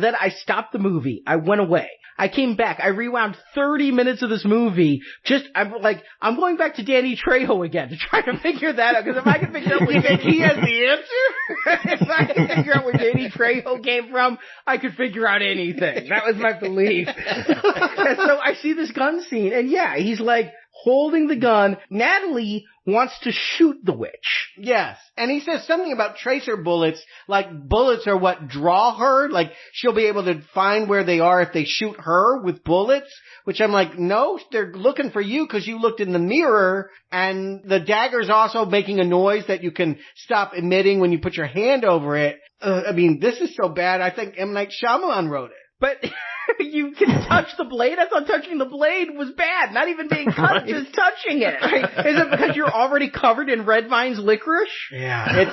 then I stopped the movie. I went away. I came back. I rewound 30 minutes of this movie. I'm going back to Danny Trejo again to try to figure that out. Because if I can figure out where he has the answer, if I can figure out where Danny Trejo came from, I could figure out anything. That was my belief. And so I see this gun scene, and yeah, he's like holding the gun. Natalie wants to shoot the witch. Yes. And he says something about tracer bullets, like bullets are what draw her, like she'll be able to find where they are if they shoot her with bullets, which I'm like, no, they're looking for you because you looked in the mirror, and the dagger's also making a noise that you can stop emitting when you put your hand over it. I mean, this is so bad, I think M. Night Shyamalan wrote it. But you can touch the blade? I thought touching the blade was bad. Not even being cut, just touching it. Is it because you're already covered in Red Vine's licorice? Yeah,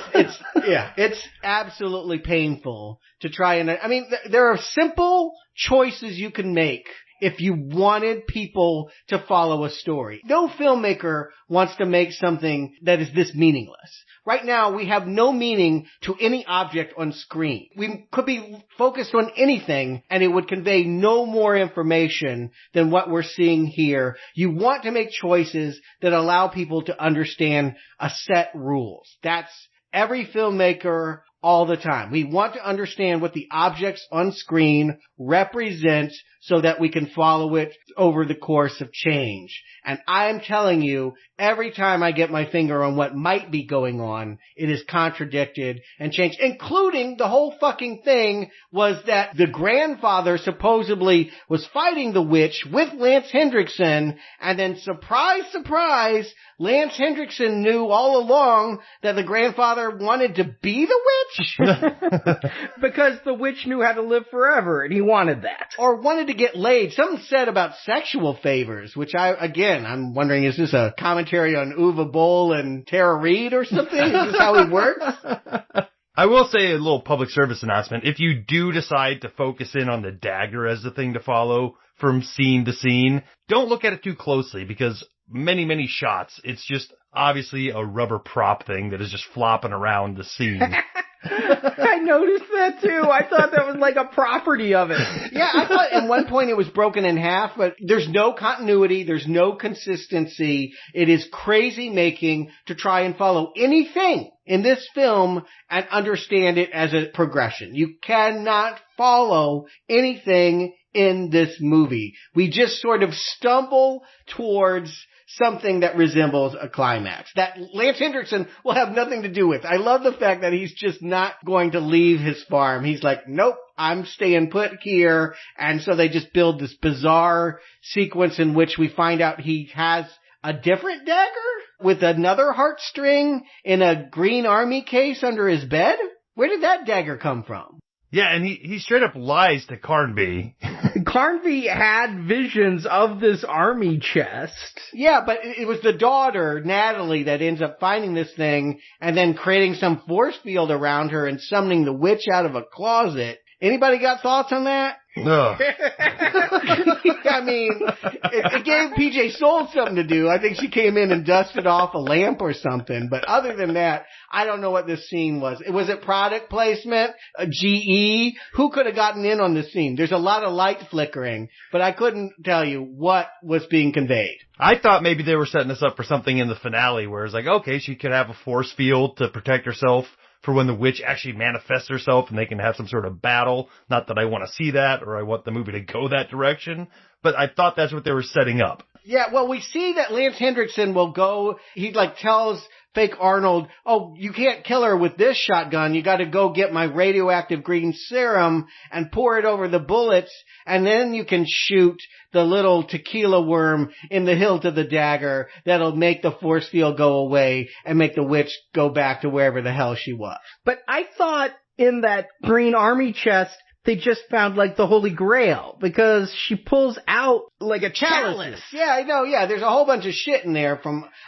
it's absolutely painful to try and, I mean, there are simple choices you can make if you wanted people to follow a story. No filmmaker wants to make something that is this meaningless. Right now, we have no meaning to any object on screen. We could be focused on anything, and it would convey no more information than what we're seeing here. You want to make choices that allow people to understand a set rules. That's every filmmaker all the time. We want to understand what the objects on screen represent so that we can follow it over the course of change. And I'm telling you, every time I get my finger on what might be going on, it is contradicted and changed, including the whole fucking thing was that the grandfather supposedly was fighting the witch with Lance Henriksen, and then surprise, surprise, Lance Henriksen knew all along that the grandfather wanted to be the witch? Because the witch knew how to live forever, and he wanted that. Or wanted to get laid. Something said about sexual favors, which I'm wondering, is this a commentary on Uwe Boll and Tara Reid or something? Is this how he works? I will say a little public service announcement. If you do decide to focus in on the dagger as the thing to follow from scene to scene, don't look at it too closely because many, many shots, it's just obviously a rubber prop thing that is just flopping around the scene. I noticed that too. I thought that was like a property of it. Yeah, I thought at one point it was broken in half, but there's no continuity, there's no consistency. It is crazy making to try and follow anything in this film and understand it as a progression. You cannot follow anything in this movie. We just sort of stumble towards something that resembles a climax that Lance Henriksen will have nothing to do with. I love the fact that he's just not going to leave his farm. He's like, nope, I'm staying put here. And so they just build this bizarre sequence in which we find out he has a different dagger with another heartstring in a green army case under his bed. Where did that dagger come from? Yeah, and he straight up lies to Carnby. Carnby had visions of this army chest. Yeah, but it was the daughter, Natalie, that ends up finding this thing and then creating some force field around her and summoning the witch out of a closet. Anybody got thoughts on that? No. I mean, it gave PJ Soul something to do. I think she came in and dusted off a lamp or something. But other than that, I don't know what this scene was. Was it product placement? GE? Who could have gotten in on this scene? There's a lot of light flickering, but I couldn't tell you what was being conveyed. I thought maybe they were setting us up for something in the finale where it's like, okay, she could have a force field to protect herself for when the witch actually manifests herself and they can have some sort of battle. Not that I want to see that or I want the movie to go that direction, but I thought that's what they were setting up. Yeah, well, we see that Lance Henriksen will go, he tells fake Arnold, oh, you can't kill her with this shotgun. You got to go get my radioactive green serum and pour it over the bullets, and then you can shoot the little tequila worm in the hilt of the dagger that'll make the force field go away and make the witch go back to wherever the hell she was. But I thought in that Green Army chest, they just found the Holy Grail because she pulls out a chalice. Yeah, I know. Yeah, there's a whole bunch of shit in there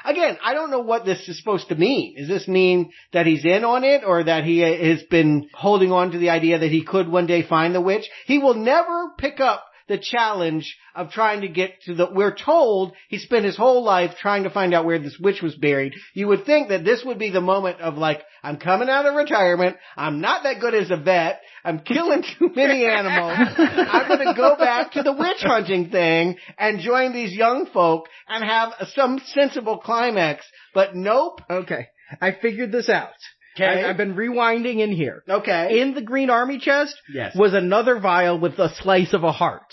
again, I don't know what this is supposed to mean. Does this mean that he's in on it or that he has been holding on to the idea that he could one day find the witch? He will never pick up the challenge of trying to get to we're told he spent his whole life trying to find out where this witch was buried. You would think that this would be the moment of I'm coming out of retirement. I'm not that good as a vet. I'm killing too many animals. I'm going to go back to the witch hunting thing and join these young folk and have some sensible climax. But nope. Okay. I figured this out. Okay. I've been rewinding in here. Okay. In the Green Army chest yes. was another vial with a slice of a heart.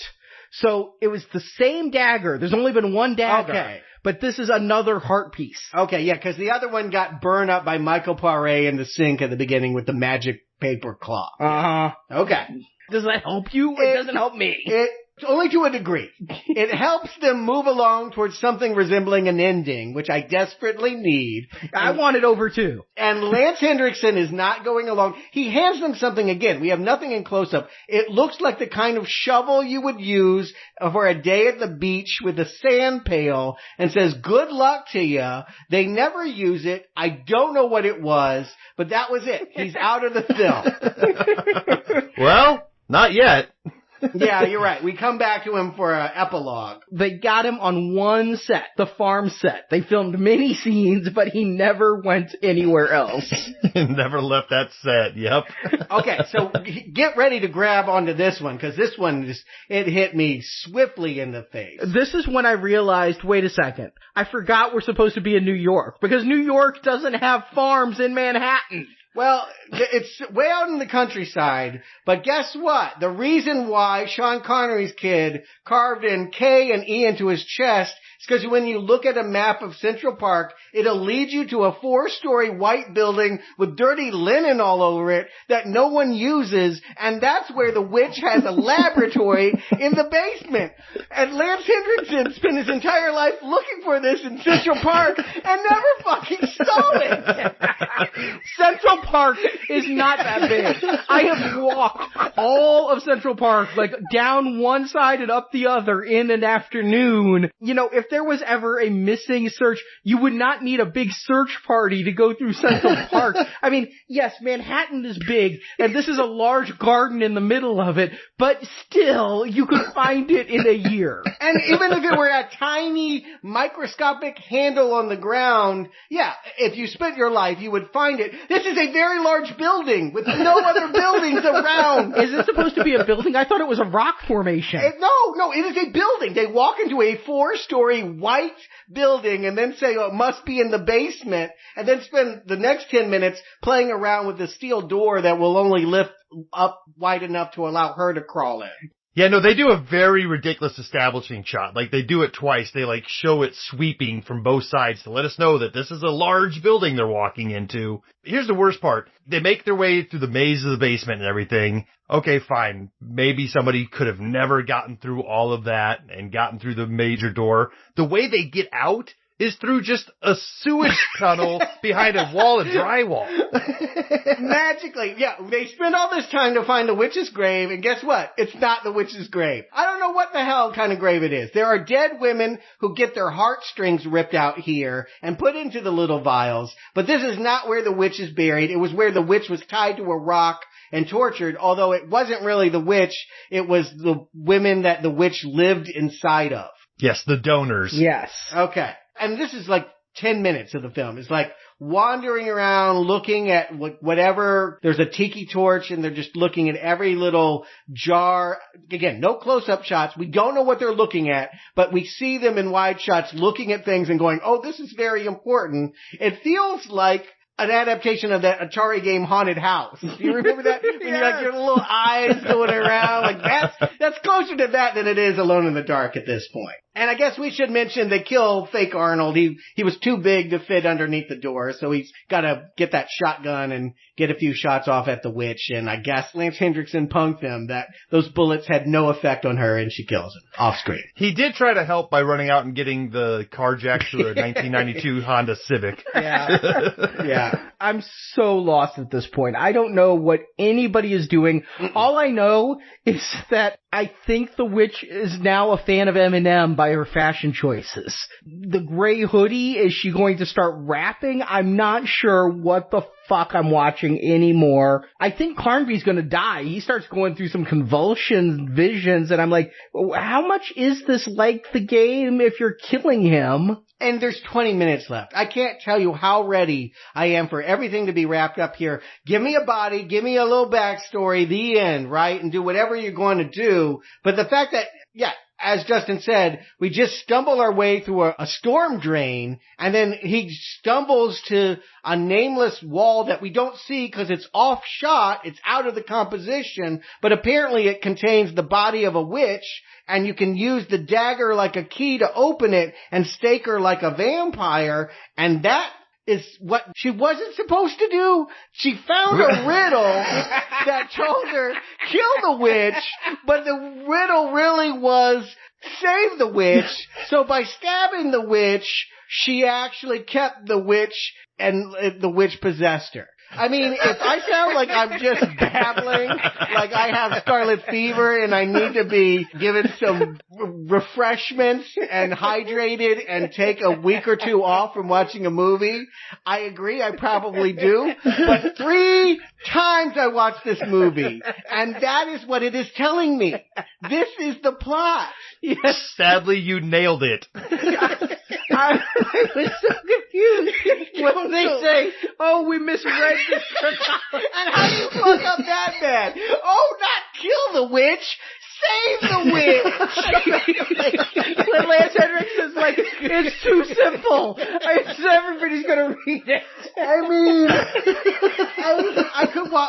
So it was the same dagger. There's only been one dagger. Okay. But this is another heart piece. Okay, yeah, because the other one got burned up by Michael Paré in the sink at the beginning with the magic paper claw. Uh-huh. Okay. Does that help you? It doesn't help me. Only to a degree. It helps them move along towards something resembling an ending, which I desperately need. I want it over too. And Lance Henriksen is not going along. He hands them something again. We have nothing in close-up. It looks like the kind of shovel you would use for a day at the beach with a sand pail and says, good luck to you. They never use it. I don't know what it was, but that was it. He's out of the film. Well, not yet. Yeah, you're right. We come back to him for an epilogue. They got him on one set, the farm set. They filmed many scenes, but he never went anywhere else. Never left that set, yep. Okay, so get ready to grab onto this one, because this one, it hit me swiftly in the face. This is when I realized, wait a second, I forgot we're supposed to be in New York, because New York doesn't have farms in Manhattan. Well, it's way out in the countryside, but guess what? The reason why Sean Connery's kid carved in K and E into his chest is because when you look at a map of Central Park, it'll lead you to a 4-story white building with dirty linen all over it that no one uses, and that's where the witch has a laboratory in the basement. And Lance Henriksen spent his entire life looking for this in Central Park and never fucking saw it. Central Park is not that big. I have walked all of Central Park, down one side and up the other in an afternoon. You know, if there was ever a missing search, you would not need a big search party to go through Central Park. I mean, yes, Manhattan is big, and this is a large garden in the middle of it, but still, you could find it in a year. And even if it were a tiny microscopic handle on the ground, yeah, if you spent your life, you would find it. This is a very large building with no other buildings around. Is it supposed to be a building? I thought it was a rock formation. No, it is a building. They walk into a 4-story white building and then say, oh, it must be in the basement, and then spend the next 10 minutes playing around with the steel door that will only lift up wide enough to allow her to crawl in. Yeah, no, they do a very ridiculous establishing shot. They do it twice. They show it sweeping from both sides to let us know that this is a large building they're walking into. Here's the worst part. They make their way through the maze of the basement and everything. Okay, fine. Maybe somebody could have never gotten through all of that and gotten through the major door. The way they get out is through just a sewage tunnel behind a wall of drywall. Magically. Yeah, they spend all this time to find the witch's grave, and guess what? It's not the witch's grave. I don't know what the hell kind of grave it is. There are dead women who get their heartstrings ripped out here and put into the little vials, but this is not where the witch is buried. It was where the witch was tied to a rock and tortured, although it wasn't really the witch, it was the women that the witch lived inside of. Yes, the donors. Yes. Okay. And this is like 10 minutes of the film. It's like wandering around looking at whatever. There's a tiki torch and they're just looking at every little jar. Again, no close-up shots. We don't know what they're looking at, but we see them in wide shots looking at things and going, oh, this is very important. It feels like an adaptation of that Atari game Haunted House. Do you remember that? When you're like your little eyes going around, like that's closer to that than it is Alone in the Dark at this point. And I guess we should mention they kill fake Arnold. He was too big to fit underneath the door, so he's got to get that shotgun and get a few shots off at the witch. And I guess Lance Henriksen punked them that those bullets had no effect on her, and she kills him off screen. He did try to help by running out and getting the car jacked to a 1992 Honda Civic. Yeah. I'm so lost at this point. I don't know what anybody is doing. All I know is that I think the witch is now a fan of Eminem by her fashion choices. The gray hoodie, is she going to start rapping? I'm not sure what the fuck I'm watching anymore. I think Carnby's gonna die. He starts going through some convulsion visions, and I'm like, how much is this like the game if you're killing him? And there's 20 minutes left. I can't tell you how ready I am for everything to be wrapped up here. Give me a body, give me a little backstory, the end, right? And do whatever you're going to do. But the fact that, yeah, as Justin said, we just stumble our way through a storm drain, and then he stumbles to a nameless wall that we don't see because it's off shot, it's out of the composition, but apparently it contains the body of a witch, and you can use the dagger like a key to open it and stake her like a vampire, and that is what she wasn't supposed to do. She found a riddle that told her, kill the witch, but the riddle really was save the witch. So by stabbing the witch, she actually kept the witch, and the witch possessed her. I mean, if I sound like I'm just babbling, like I have scarlet fever and I need to be given some refreshments and hydrated and take a week or two off from watching a movie, I agree, I probably do. But 3 times I watched this movie, and that is what it is telling me. This is the plot. Yes. Sadly, you nailed it. I was so confused when they say, oh, we misread this. And how do you fuck up that bad? Oh, not kill the witch, save the witch. When Lance Henriksen's like, it's too simple. Everybody's gonna read it. I mean,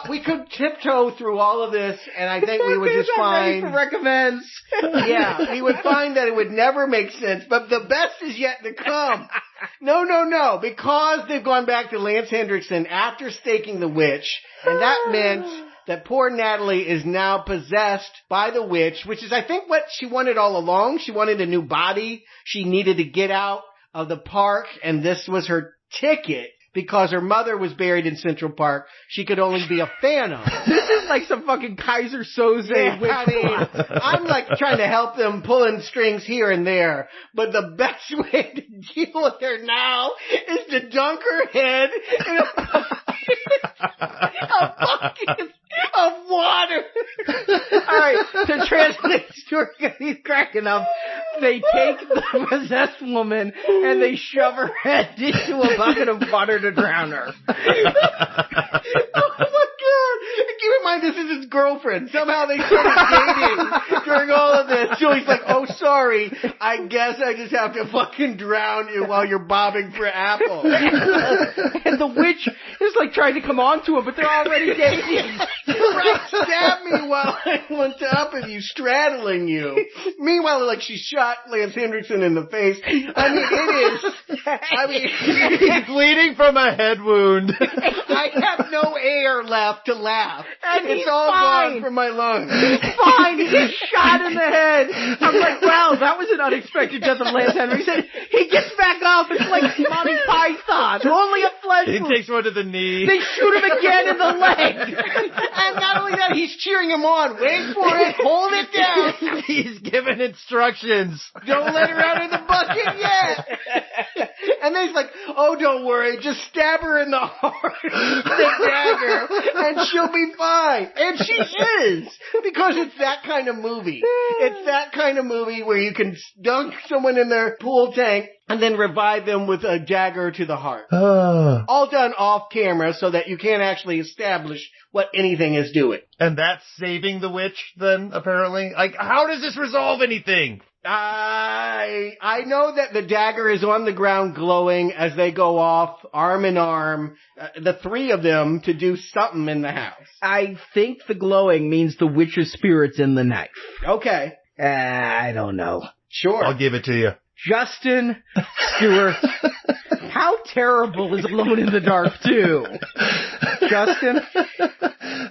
we could tiptoe through all of this, and I think we would just find. Recommends. Yeah, we would find that it would never make sense, but the best is yet to come. No, because they've gone back to Lance Henriksen after staking the witch, and that meant that poor Natalie is now possessed by the witch, which is, I think, what she wanted all along. She wanted a new body. She needed to get out of the park, and this was her ticket. Because her mother was buried in Central Park, she could only be a fan of. This is like some fucking Kaiser Soze witch. I mean, I'm like trying to help them pulling strings here and there, but the best way to deal with her now is to dunk her head in a bucket of water. Alright, to translate Stuart, he's cracking up. They take the possessed woman and they shove her head into a bucket of water to drown her. Oh my god! Keep in mind, this is his girlfriend. Somehow they started dating during all of this. Joey's like, oh sorry, I guess I just have to fucking drown you while you're bobbing for apples. And the witch is like trying to come on to him, but they're already dating. Right, stab me while I'm on top of you, straddling you. Meanwhile, like, she shot Lance Henriksen in the face. I mean, he's bleeding from a head wound. I have no air left to laugh. And it's all gone from my lungs. Fine, he gets shot in the head. I'm like, wow, that was an unexpected death of Lance Henriksen. He gets back up. It's like Monty Python. Only a flesh wound. He takes one to the knee. They shoot him again in the leg. And not only that, he's cheering him on. Wait for it. Hold it down. He's giving instructions. Don't let her out of the bucket yet. And then he's like, oh, don't worry, just stab her in the heart with the dagger, and she'll be fine. And she is, because it's that kind of movie. It's that kind of movie where you can dunk someone in their pool tank and then revive them with a dagger to the heart. All done off camera so that you can't actually establish what anything is doing. And that's saving the witch, then, apparently? Like, how does this resolve anything? I know that the dagger is on the ground glowing as they go off, arm in arm, the three of them, to do something in the house. I think the glowing means the witch's spirit's in the knife. Okay. I don't know. Sure. I'll give it to you. Justin, Stuart, how terrible is Alone in the Dark 2? Justin?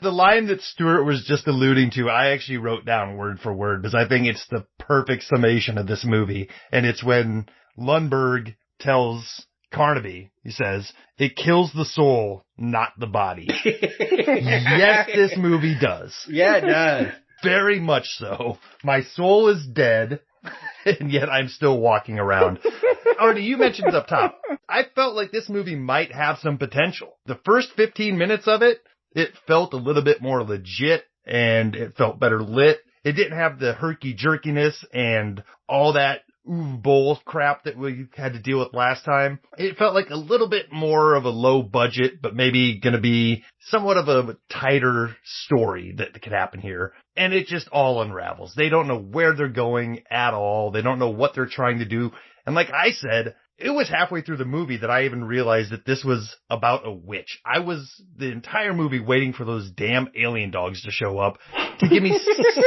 The line that Stuart was just alluding to, I actually wrote down word for word because I think it's the perfect summation of this movie. And it's when Lundberg tells Carnby, he says, it kills the soul, not the body. Yes, this movie does. Yeah, it does. Very much so. My soul is dead, and yet I'm still walking around. Arnie, you mentioned it up top. I felt like this movie might have some potential. The first 15 minutes of it, it felt a little bit more legit, and it felt better lit. It didn't have the herky-jerkiness and all that Uwe Boll crap that we had to deal with last time. It felt like a little bit more of a low budget, but maybe going to be somewhat of a tighter story that could happen here. And it just all unravels. They don't know where they're going at all. They don't know what they're trying to do. And like I said, it was halfway through the movie that I even realized that this was about a witch. I was the entire movie waiting for those damn alien dogs to show up to give me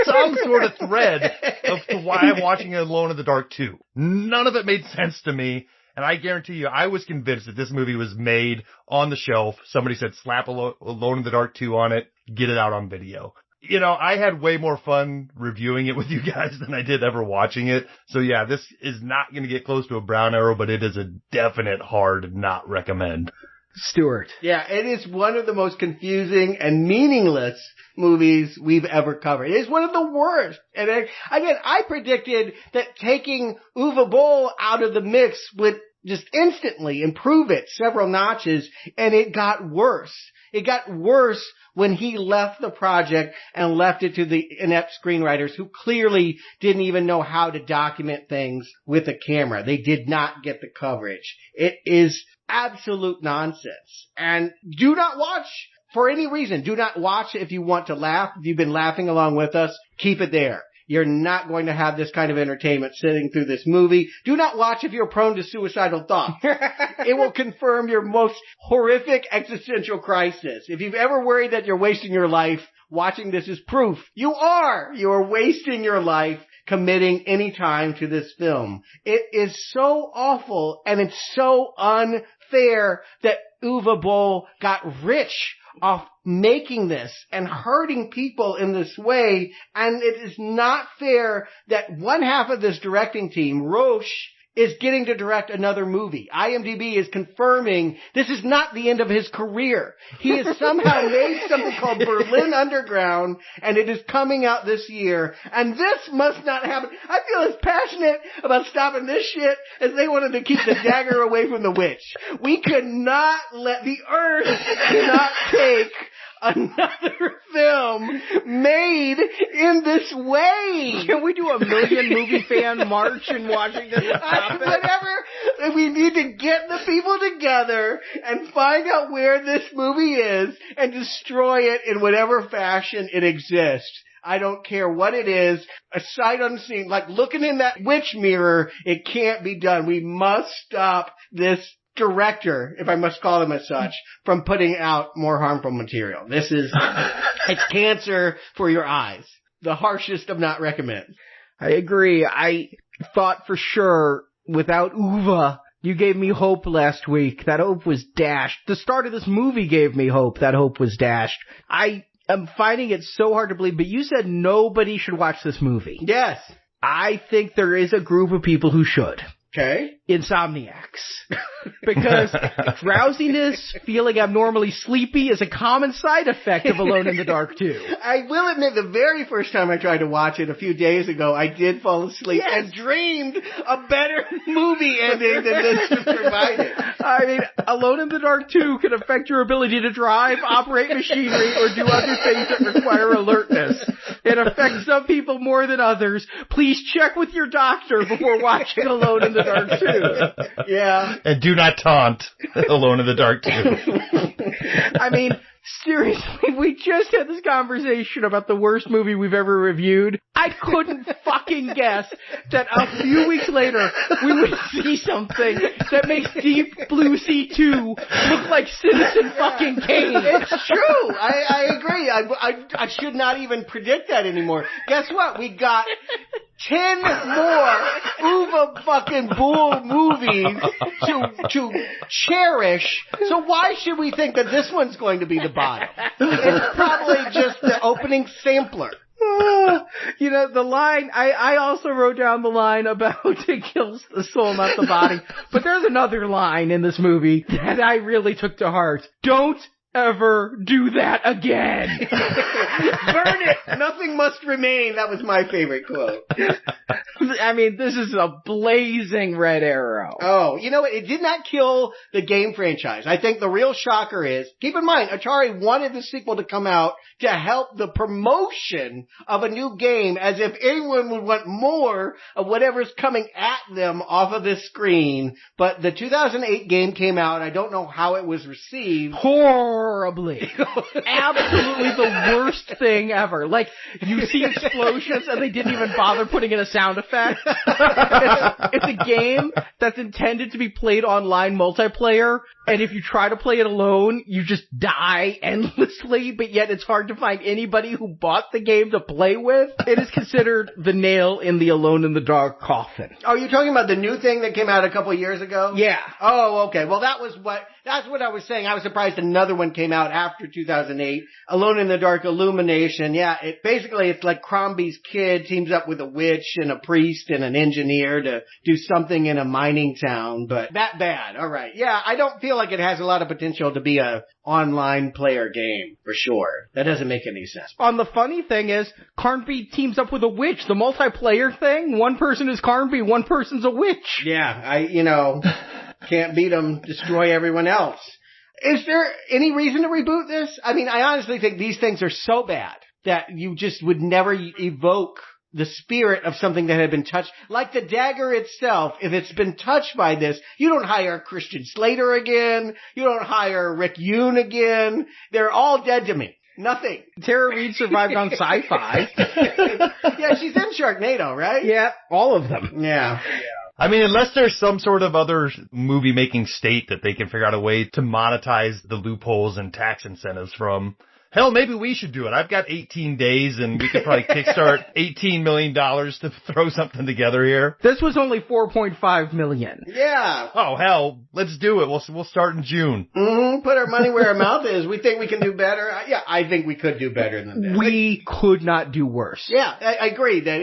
some sort of thread of why I'm watching Alone in the Dark 2. None of it made sense to me. And I guarantee you, I was convinced that this movie was made on the shelf. Somebody said, slap Alone in the Dark 2 on it, get it out on video. You know, I had way more fun reviewing it with you guys than I did ever watching it. So yeah, this is not going to get close to a brown arrow, but it is a definite hard not recommend. Stuart. Yeah, it is one of the most confusing and meaningless movies we've ever covered. It is one of the worst. And I predicted that taking Uwe Boll out of the mix would just instantly improve it several notches, and it got worse. It got worse when he left the project and left it to the inept screenwriters who clearly didn't even know how to document things with a camera. They did not get the coverage. It is absolute nonsense. And do not watch for any reason. Do not watch if you want to laugh. If you've been laughing along with us, keep it there. You're not going to have this kind of entertainment sitting through this movie. Do not watch if you're prone to suicidal thoughts. It will confirm your most horrific existential crisis. If you've ever worried that you're wasting your life, watching this is proof. You are. You are wasting your life committing any time to this film. It is so awful, and it's so unfair that Uwe Boll got rich off making this and hurting people in this way, and it is not fair that one half of this directing team, Roche, is getting to direct another movie. IMDb is confirming this is not the end of his career. He has somehow made something called Berlin Underground, and it is coming out this year, and this must not happen. I feel as passionate about stopping this shit as they wanted to keep the dagger away from the witch. We could not let the earth cannot take another film made in this way. Can we do a million movie fan march in Washington? Whatever. We need to get the people together and find out where this movie is and destroy it in whatever fashion it exists. I don't care what it is. A sight unseen, like looking in that witch mirror, it can't be done. We must stop this director, if I must call him as such, from putting out more harmful material. This is, it's cancer for your eyes. The harshest of not recommend. I agree. I thought for sure without Uwe, you gave me hope last week. That hope was dashed. The start of this movie gave me hope. That hope was dashed. I am finding it so hard to believe, but you said nobody should watch this movie. Yes. I think there is a group of people who should. Okay. Insomniacs. Because drowsiness, feeling abnormally sleepy is a common side effect of Alone in the Dark 2. I will admit, the very first time I tried to watch it a few days ago, I did fall asleep and dreamed a better movie ending than this provided. I mean, Alone in the Dark 2 can affect your ability to drive, operate machinery, or do other things that require alertness. It affects some people more than others. Please check with your doctor before watching Alone in the Dark 2. Yeah. And do not taunt Alone in the Dark 2. I mean, seriously, we just had this conversation about the worst movie we've ever reviewed. I couldn't fucking guess that a few weeks later we would see something that makes Deep Blue Sea 2 look like Citizen fucking Kane. It's true. I agree. I should not even predict that anymore. Guess what? We got 10 more Uwe fucking Boll movies to cherish. So why should we think that this one's going to be the bottom? It's probably just the opening sampler. You know, the line, I also wrote down the line about it kills the soul, not the body. But there's another line in this movie that I really took to heart. Don't ever do that again. Burn it. Nothing must remain. That was my favorite quote. I mean, this is a blazing red arrow. Oh, you know what? It did not kill the game franchise. I think the real shocker is, keep in mind, Atari wanted the sequel to come out to help the promotion of a new game, as if anyone would want more of whatever's coming at them off of this screen. But the 2008 game came out. I don't know how it was received. Horribly. Absolutely the worst thing ever. Like, you see explosions and they didn't even bother putting in a sound effect. It's a game that's intended to be played online multiplayer, and if you try to play it alone, you just die endlessly, but yet it's hard to find anybody who bought the game to play with. It is considered the nail in the Alone in the Dark coffin. Oh, you're talking about the new thing that came out a couple of years ago? Yeah. Oh, okay. Well, that's what I was saying. I was surprised another one came out after 2008. Alone in the Dark Illumination. Yeah, it's like Carnby's kid teams up with a witch and a priest and an engineer to do something in a mining town, but that bad. All right. Yeah, I don't feel like it has a lot of potential to be a online player game, for sure. That doesn't make any sense. The funny thing is, Carnby teams up with a witch. The multiplayer thing, one person is Carnby, one person's a witch. Yeah, can't beat them, destroy everyone else. Is there any reason to reboot this? I mean, I honestly think these things are so bad that you just would never evoke the spirit of something that had been touched. Like the dagger itself, if it's been touched by this, you don't hire Christian Slater again. You don't hire Rick Yune again. They're all dead to me. Nothing. Tara Reid survived on Sci-Fi. Yeah, she's in Sharknado, right? Yeah, all of them. Yeah. I mean, unless there's some sort of other movie-making state that they can figure out a way to monetize the loopholes and tax incentives from. Hell, maybe we should do it. I've got 18 days, and we could probably kickstart $18 million to throw something together here. This was only $4.5 million. Yeah. Oh, hell, let's do it. We'll start in June. Mm-hmm. Put our money where our mouth is. We think we can do better. Yeah, I think we could do better than that. We could not do worse. Yeah, I agree that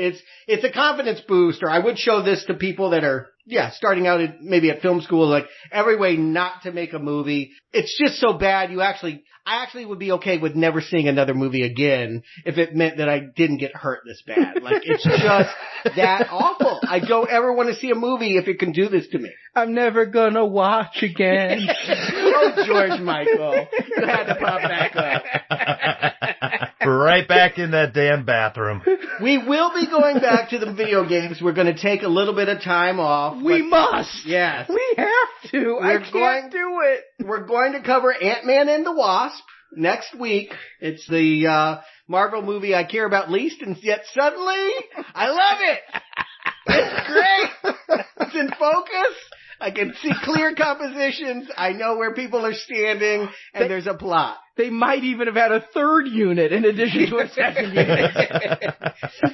it's a confidence booster. I would show this to people that are, starting out maybe at film school, like every way not to make a movie. It's just so bad. I actually would be okay with never seeing another movie again if it meant that I didn't get hurt this bad. Like, it's just that awful. I don't ever want to see a movie if it can do this to me. I'm never gonna watch again. Oh, George Michael. You had to pop back up. Right back in that damn bathroom. We will be going back to the video games. We're going to take a little bit of time off. We must. Yes. We have to. I can't do it. We're going to cover Ant-Man and the Wasp next week. It's the Marvel movie I care about least, and yet suddenly I love it. It's great. It's in focus. I can see clear compositions. I know where people are standing, and there's a plot. They might even have had a third unit in addition to a second unit.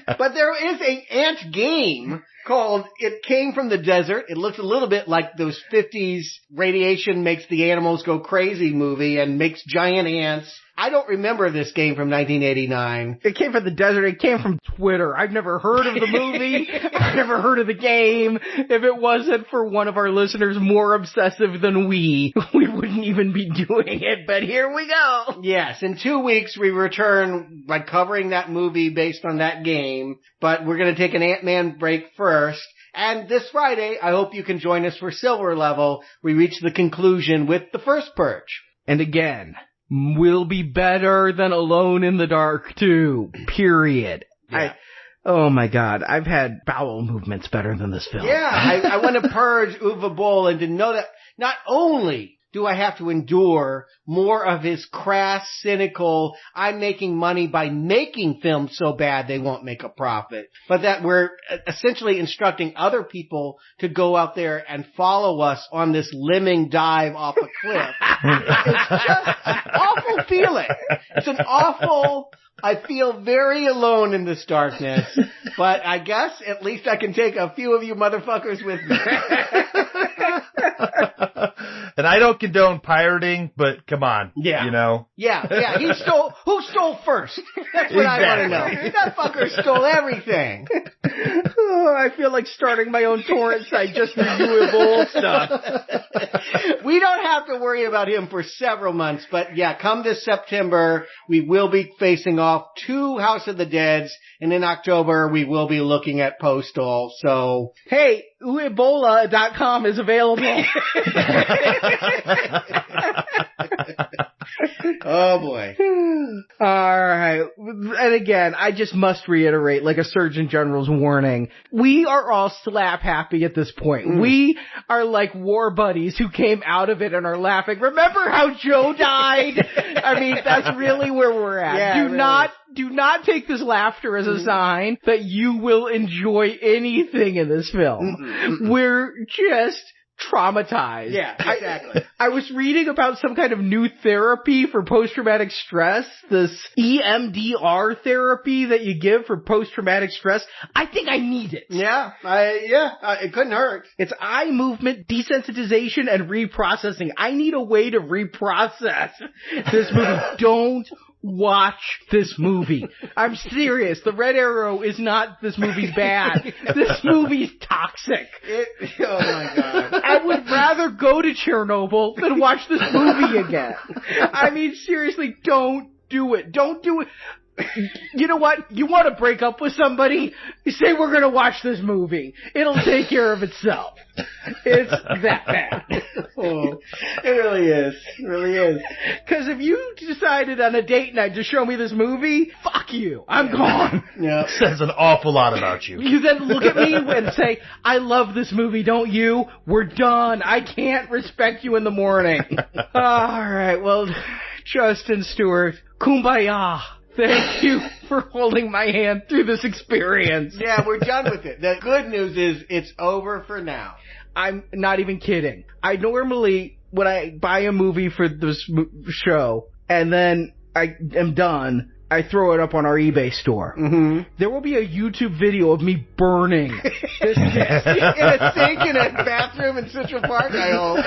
But there is an ant game called It Came from the Desert. It looks a little bit like those 50s radiation makes the animals go crazy movie and makes giant ants. I don't remember this game from 1989. It came from the desert. It came from Twitter. I've never heard of the movie. I've never heard of the game. If it wasn't for one of our listeners more obsessive than we wouldn't even be doing it. But here we go. Yes, in 2 weeks we return by covering that movie based on that game. But we're going to take an Ant-Man break first. And this Friday, I hope you can join us for Silver Level. We reach the conclusion with The First Purge. And again, will be better than Alone in the Dark 2. Period. Yeah. Oh my God, I've had bowel movements better than this film. Yeah, I want to purge Uwe Boll and to know that not only do I have to endure more of his crass, cynical, I'm making money by making films so bad they won't make a profit, but that we're essentially instructing other people to go out there and follow us on this lemming dive off a cliff. It's just an awful feeling. It's an awful... I feel very alone in this darkness, but I guess at least I can take a few of you motherfuckers with me. And I don't condone pirating, but come on. Yeah. You know? Yeah. Who stole first? That's what I want to know. That fucker stole everything. Oh, I feel like starting my own torrent site just for Uwe Boll stuff. We don't have to worry about him for several months, but yeah, come this September, we will be facing off 2 House of the Deads, and in October, we will be looking at Postal, so... Hey, uwebola.com is available. Oh boy. Alright. And again, I just must reiterate, like a Surgeon General's warning, we are all slap happy at this point. We are like war buddies who came out of it and are laughing. Remember how Joe died? I mean, that's really where we're at. Yeah, Do not take this laughter as a sign that you will enjoy anything in this film. We're just traumatized. Yeah, exactly. I was reading about some kind of new therapy for post-traumatic stress, this EMDR therapy that you give for post-traumatic stress. I think I need it. Yeah, it couldn't hurt. It's eye movement, desensitization, and reprocessing. I need a way to reprocess this movie. Don't watch this movie. I'm serious. The Red Arrow is not this movie's bad. This movie's toxic. Oh my God. I would rather go to Chernobyl than watch this movie again. I mean, seriously, don't do it. Don't do it. You know what? You want to break up with somebody? You say we're going to watch this movie. It'll take care of itself. It's that bad. Oh, it really is. It really is. Because if you decided on a date night to show me this movie, fuck you. I'm gone. Yeah. Says an awful lot about you. You then look at me and say, I love this movie, don't you? We're done. I can't respect you in the morning. All right. Well, Justin Stuart, kumbaya. Thank you for holding my hand through this experience. Yeah, we're done with it. The good news is it's over for now. I'm not even kidding. I normally, when I buy a movie for this show, and then I am done, I throw it up on our eBay store. Mm-hmm. There will be a YouTube video of me burning this in a sink in a bathroom in Central Park, I hope.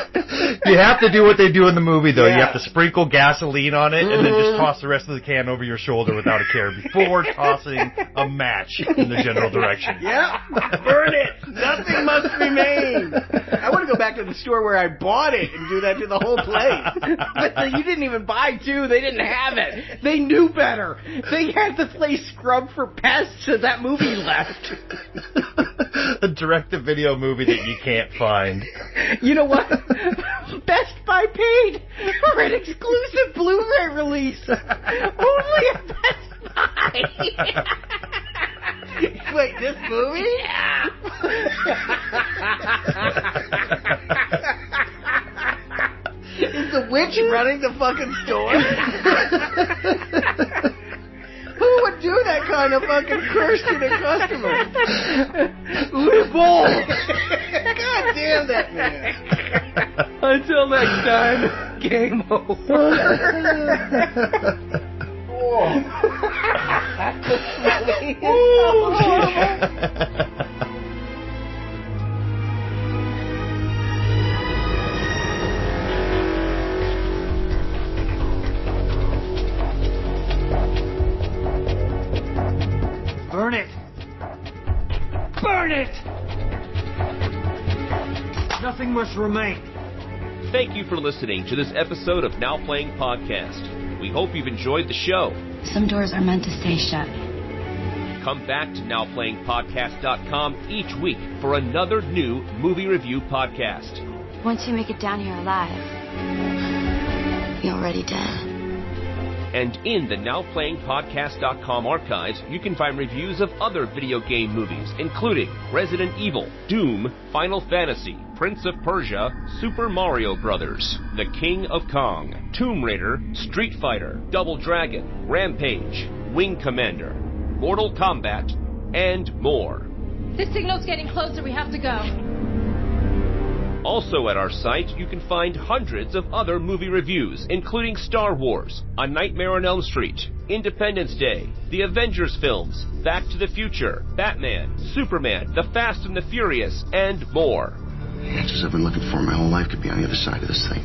You have to do what they do in the movie, though. Yeah. You have to sprinkle gasoline on it and then just toss the rest of the can over your shoulder without a care before tossing a match in the general direction. Yeah, burn it. Nothing must remain. I want to go back to the store where I bought it and do that to the whole place. But you didn't even buy 2. They didn't have it. They knew better. They had the place scrubbed for pests as that movie left. A direct-to-video movie that you can't find. You know what? Best Buy paid for an exclusive Blu-ray release. Only at Best Buy. Wait, this movie? Yeah. Is the witch running the fucking store? Who would do that kind of fucking curse to their customers? Uwe Boll. God damn that man. Until next time. Game over. Burn it! Burn it! Nothing must remain. Thank you for listening to this episode of Now Playing Podcast. We hope you've enjoyed the show. Some doors are meant to stay shut. Come back to NowPlayingPodcast.com each week for another new movie review podcast. Once you make it down here alive, you're already dead. And in the NowPlayingPodcast.com archives, you can find reviews of other video game movies, including Resident Evil, Doom, Final Fantasy, Prince of Persia, Super Mario Bros., The King of Kong, Tomb Raider, Street Fighter, Double Dragon, Rampage, Wing Commander, Mortal Kombat, and more. This signal's getting closer. We have to go. Also at our site, you can find hundreds of other movie reviews, including Star Wars, A Nightmare on Elm Street, Independence Day, the Avengers films, Back to the Future, Batman, Superman, The Fast and the Furious, and more. The answers I've been looking for my whole life could be on the other side of this thing.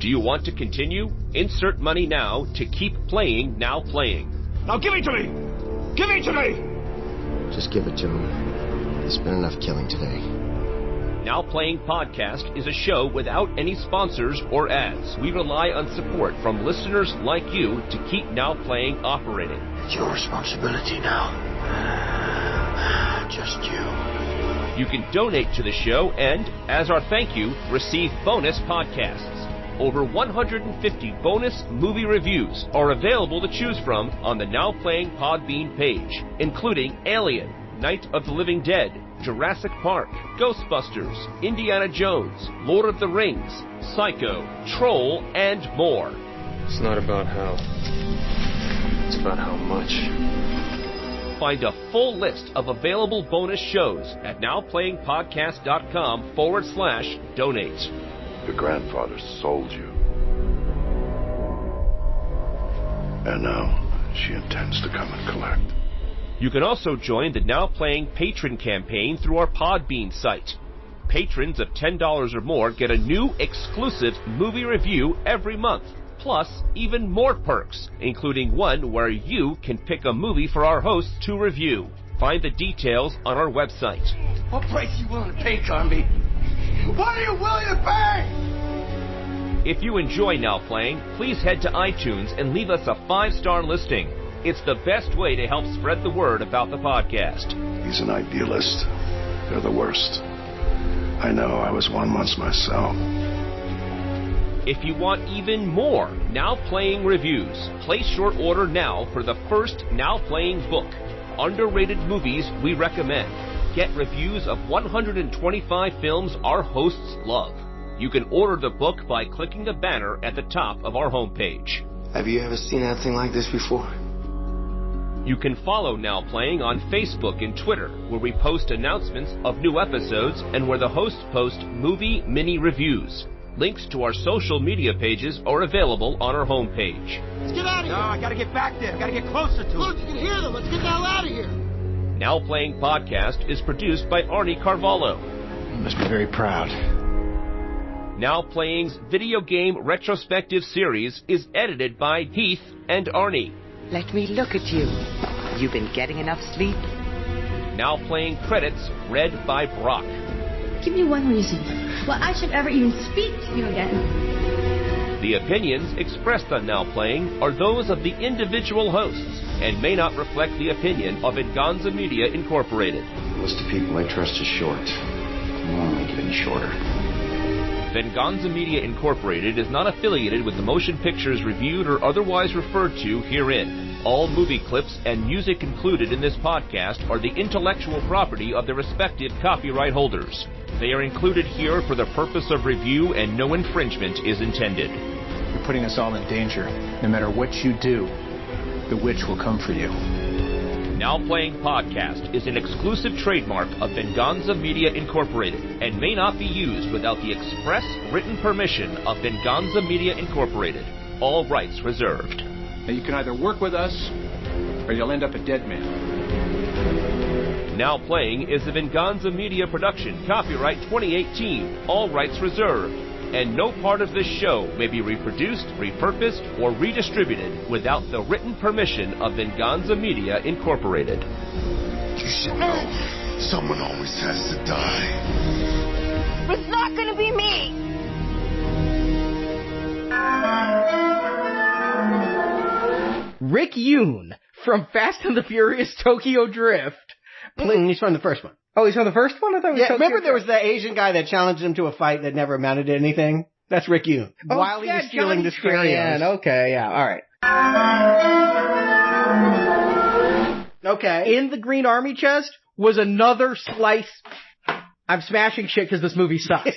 Do you want to continue? Insert money now to keep playing Now Playing. Now give it to me! Give it to me! Just give it to him. There's been enough killing today. Now Playing Podcast is a show without any sponsors or ads. We rely on support from listeners like you to keep Now Playing operating. It's your responsibility now. Just you. You can donate to the show and, as our thank you, receive bonus podcasts. Over 150 bonus movie reviews are available to choose from on the Now Playing Podbean page, including Alien, Night of the Living Dead, Jurassic Park, Ghostbusters, Indiana Jones, Lord of the Rings, Psycho, Troll, and more. It's not about how. It's about how much. Find a full list of available bonus shows at nowplayingpodcast.com/donate. Your grandfather sold you. And now she intends to come and collect. You can also join the Now Playing Patron campaign through our Podbean site. Patrons of $10 or more get a new exclusive movie review every month, plus even more perks, including one where you can pick a movie for our hosts to review. Find the details on our website. What price are you willing to pay, Carnby? What are you willing to pay? If you enjoy Now Playing, please head to iTunes and leave us a 5-star listing. It's the best way to help spread the word about the podcast. He's an idealist. They're the worst. I know, I was one once myself. If you want even more Now Playing reviews, place your order now for the first Now Playing book, Underrated Movies We Recommend. Get reviews of 125 films our hosts love. You can order the book by clicking the banner at the top of our homepage. Have you ever seen anything like this before? You can follow Now Playing on Facebook and Twitter, where we post announcements of new episodes and where the hosts post movie mini reviews. Links to our social media pages are available on our homepage. Let's get out of here. No, I gotta get back there. Gotta get closer to Look, you can hear them. Let's get the hell out of here. Now Playing Podcast is produced by Arnie Carvalho. You must be very proud. Now Playing's video game retrospective series is edited by Heath and Arnie. Let me look at you. You've been getting enough sleep? Now Playing credits read by Brock. Give me one reason why I should ever even speak to you again. The opinions expressed on Now Playing are those of the individual hosts and may not reflect the opinion of Venganza Media Incorporated. The list of people I trust is short. I won't make it any shorter. Venganza Media Incorporated is not affiliated with the motion pictures reviewed or otherwise referred to herein. All movie clips and music included in this podcast are the intellectual property of their respective copyright holders. They are included here for the purpose of review and no infringement is intended. You're putting us all in danger. No matter what you do, the witch will come for you. Now Playing Podcast is an exclusive trademark of Venganza Media Incorporated and may not be used without the express written permission of Venganza Media Incorporated. All rights reserved. Now you can either work with us or you'll end up a dead man. Now Playing is a Venganza Media production, copyright 2018, all rights reserved, and no part of this show may be reproduced, repurposed, or redistributed without the written permission of Venganza Media Incorporated. You should know, someone always has to die. It's not gonna be me! Rick Yune from Fast and the Furious Tokyo Drift. He's from the first one. Oh, he's from the first one? I thought it was remember there was that Asian guy that challenged him to a fight that never amounted to anything? That's Rick Yune. Oh, while he was stealing the stereos. Okay, yeah, alright. Okay. In the Green Army chest was another slice. I'm smashing shit because this movie sucks.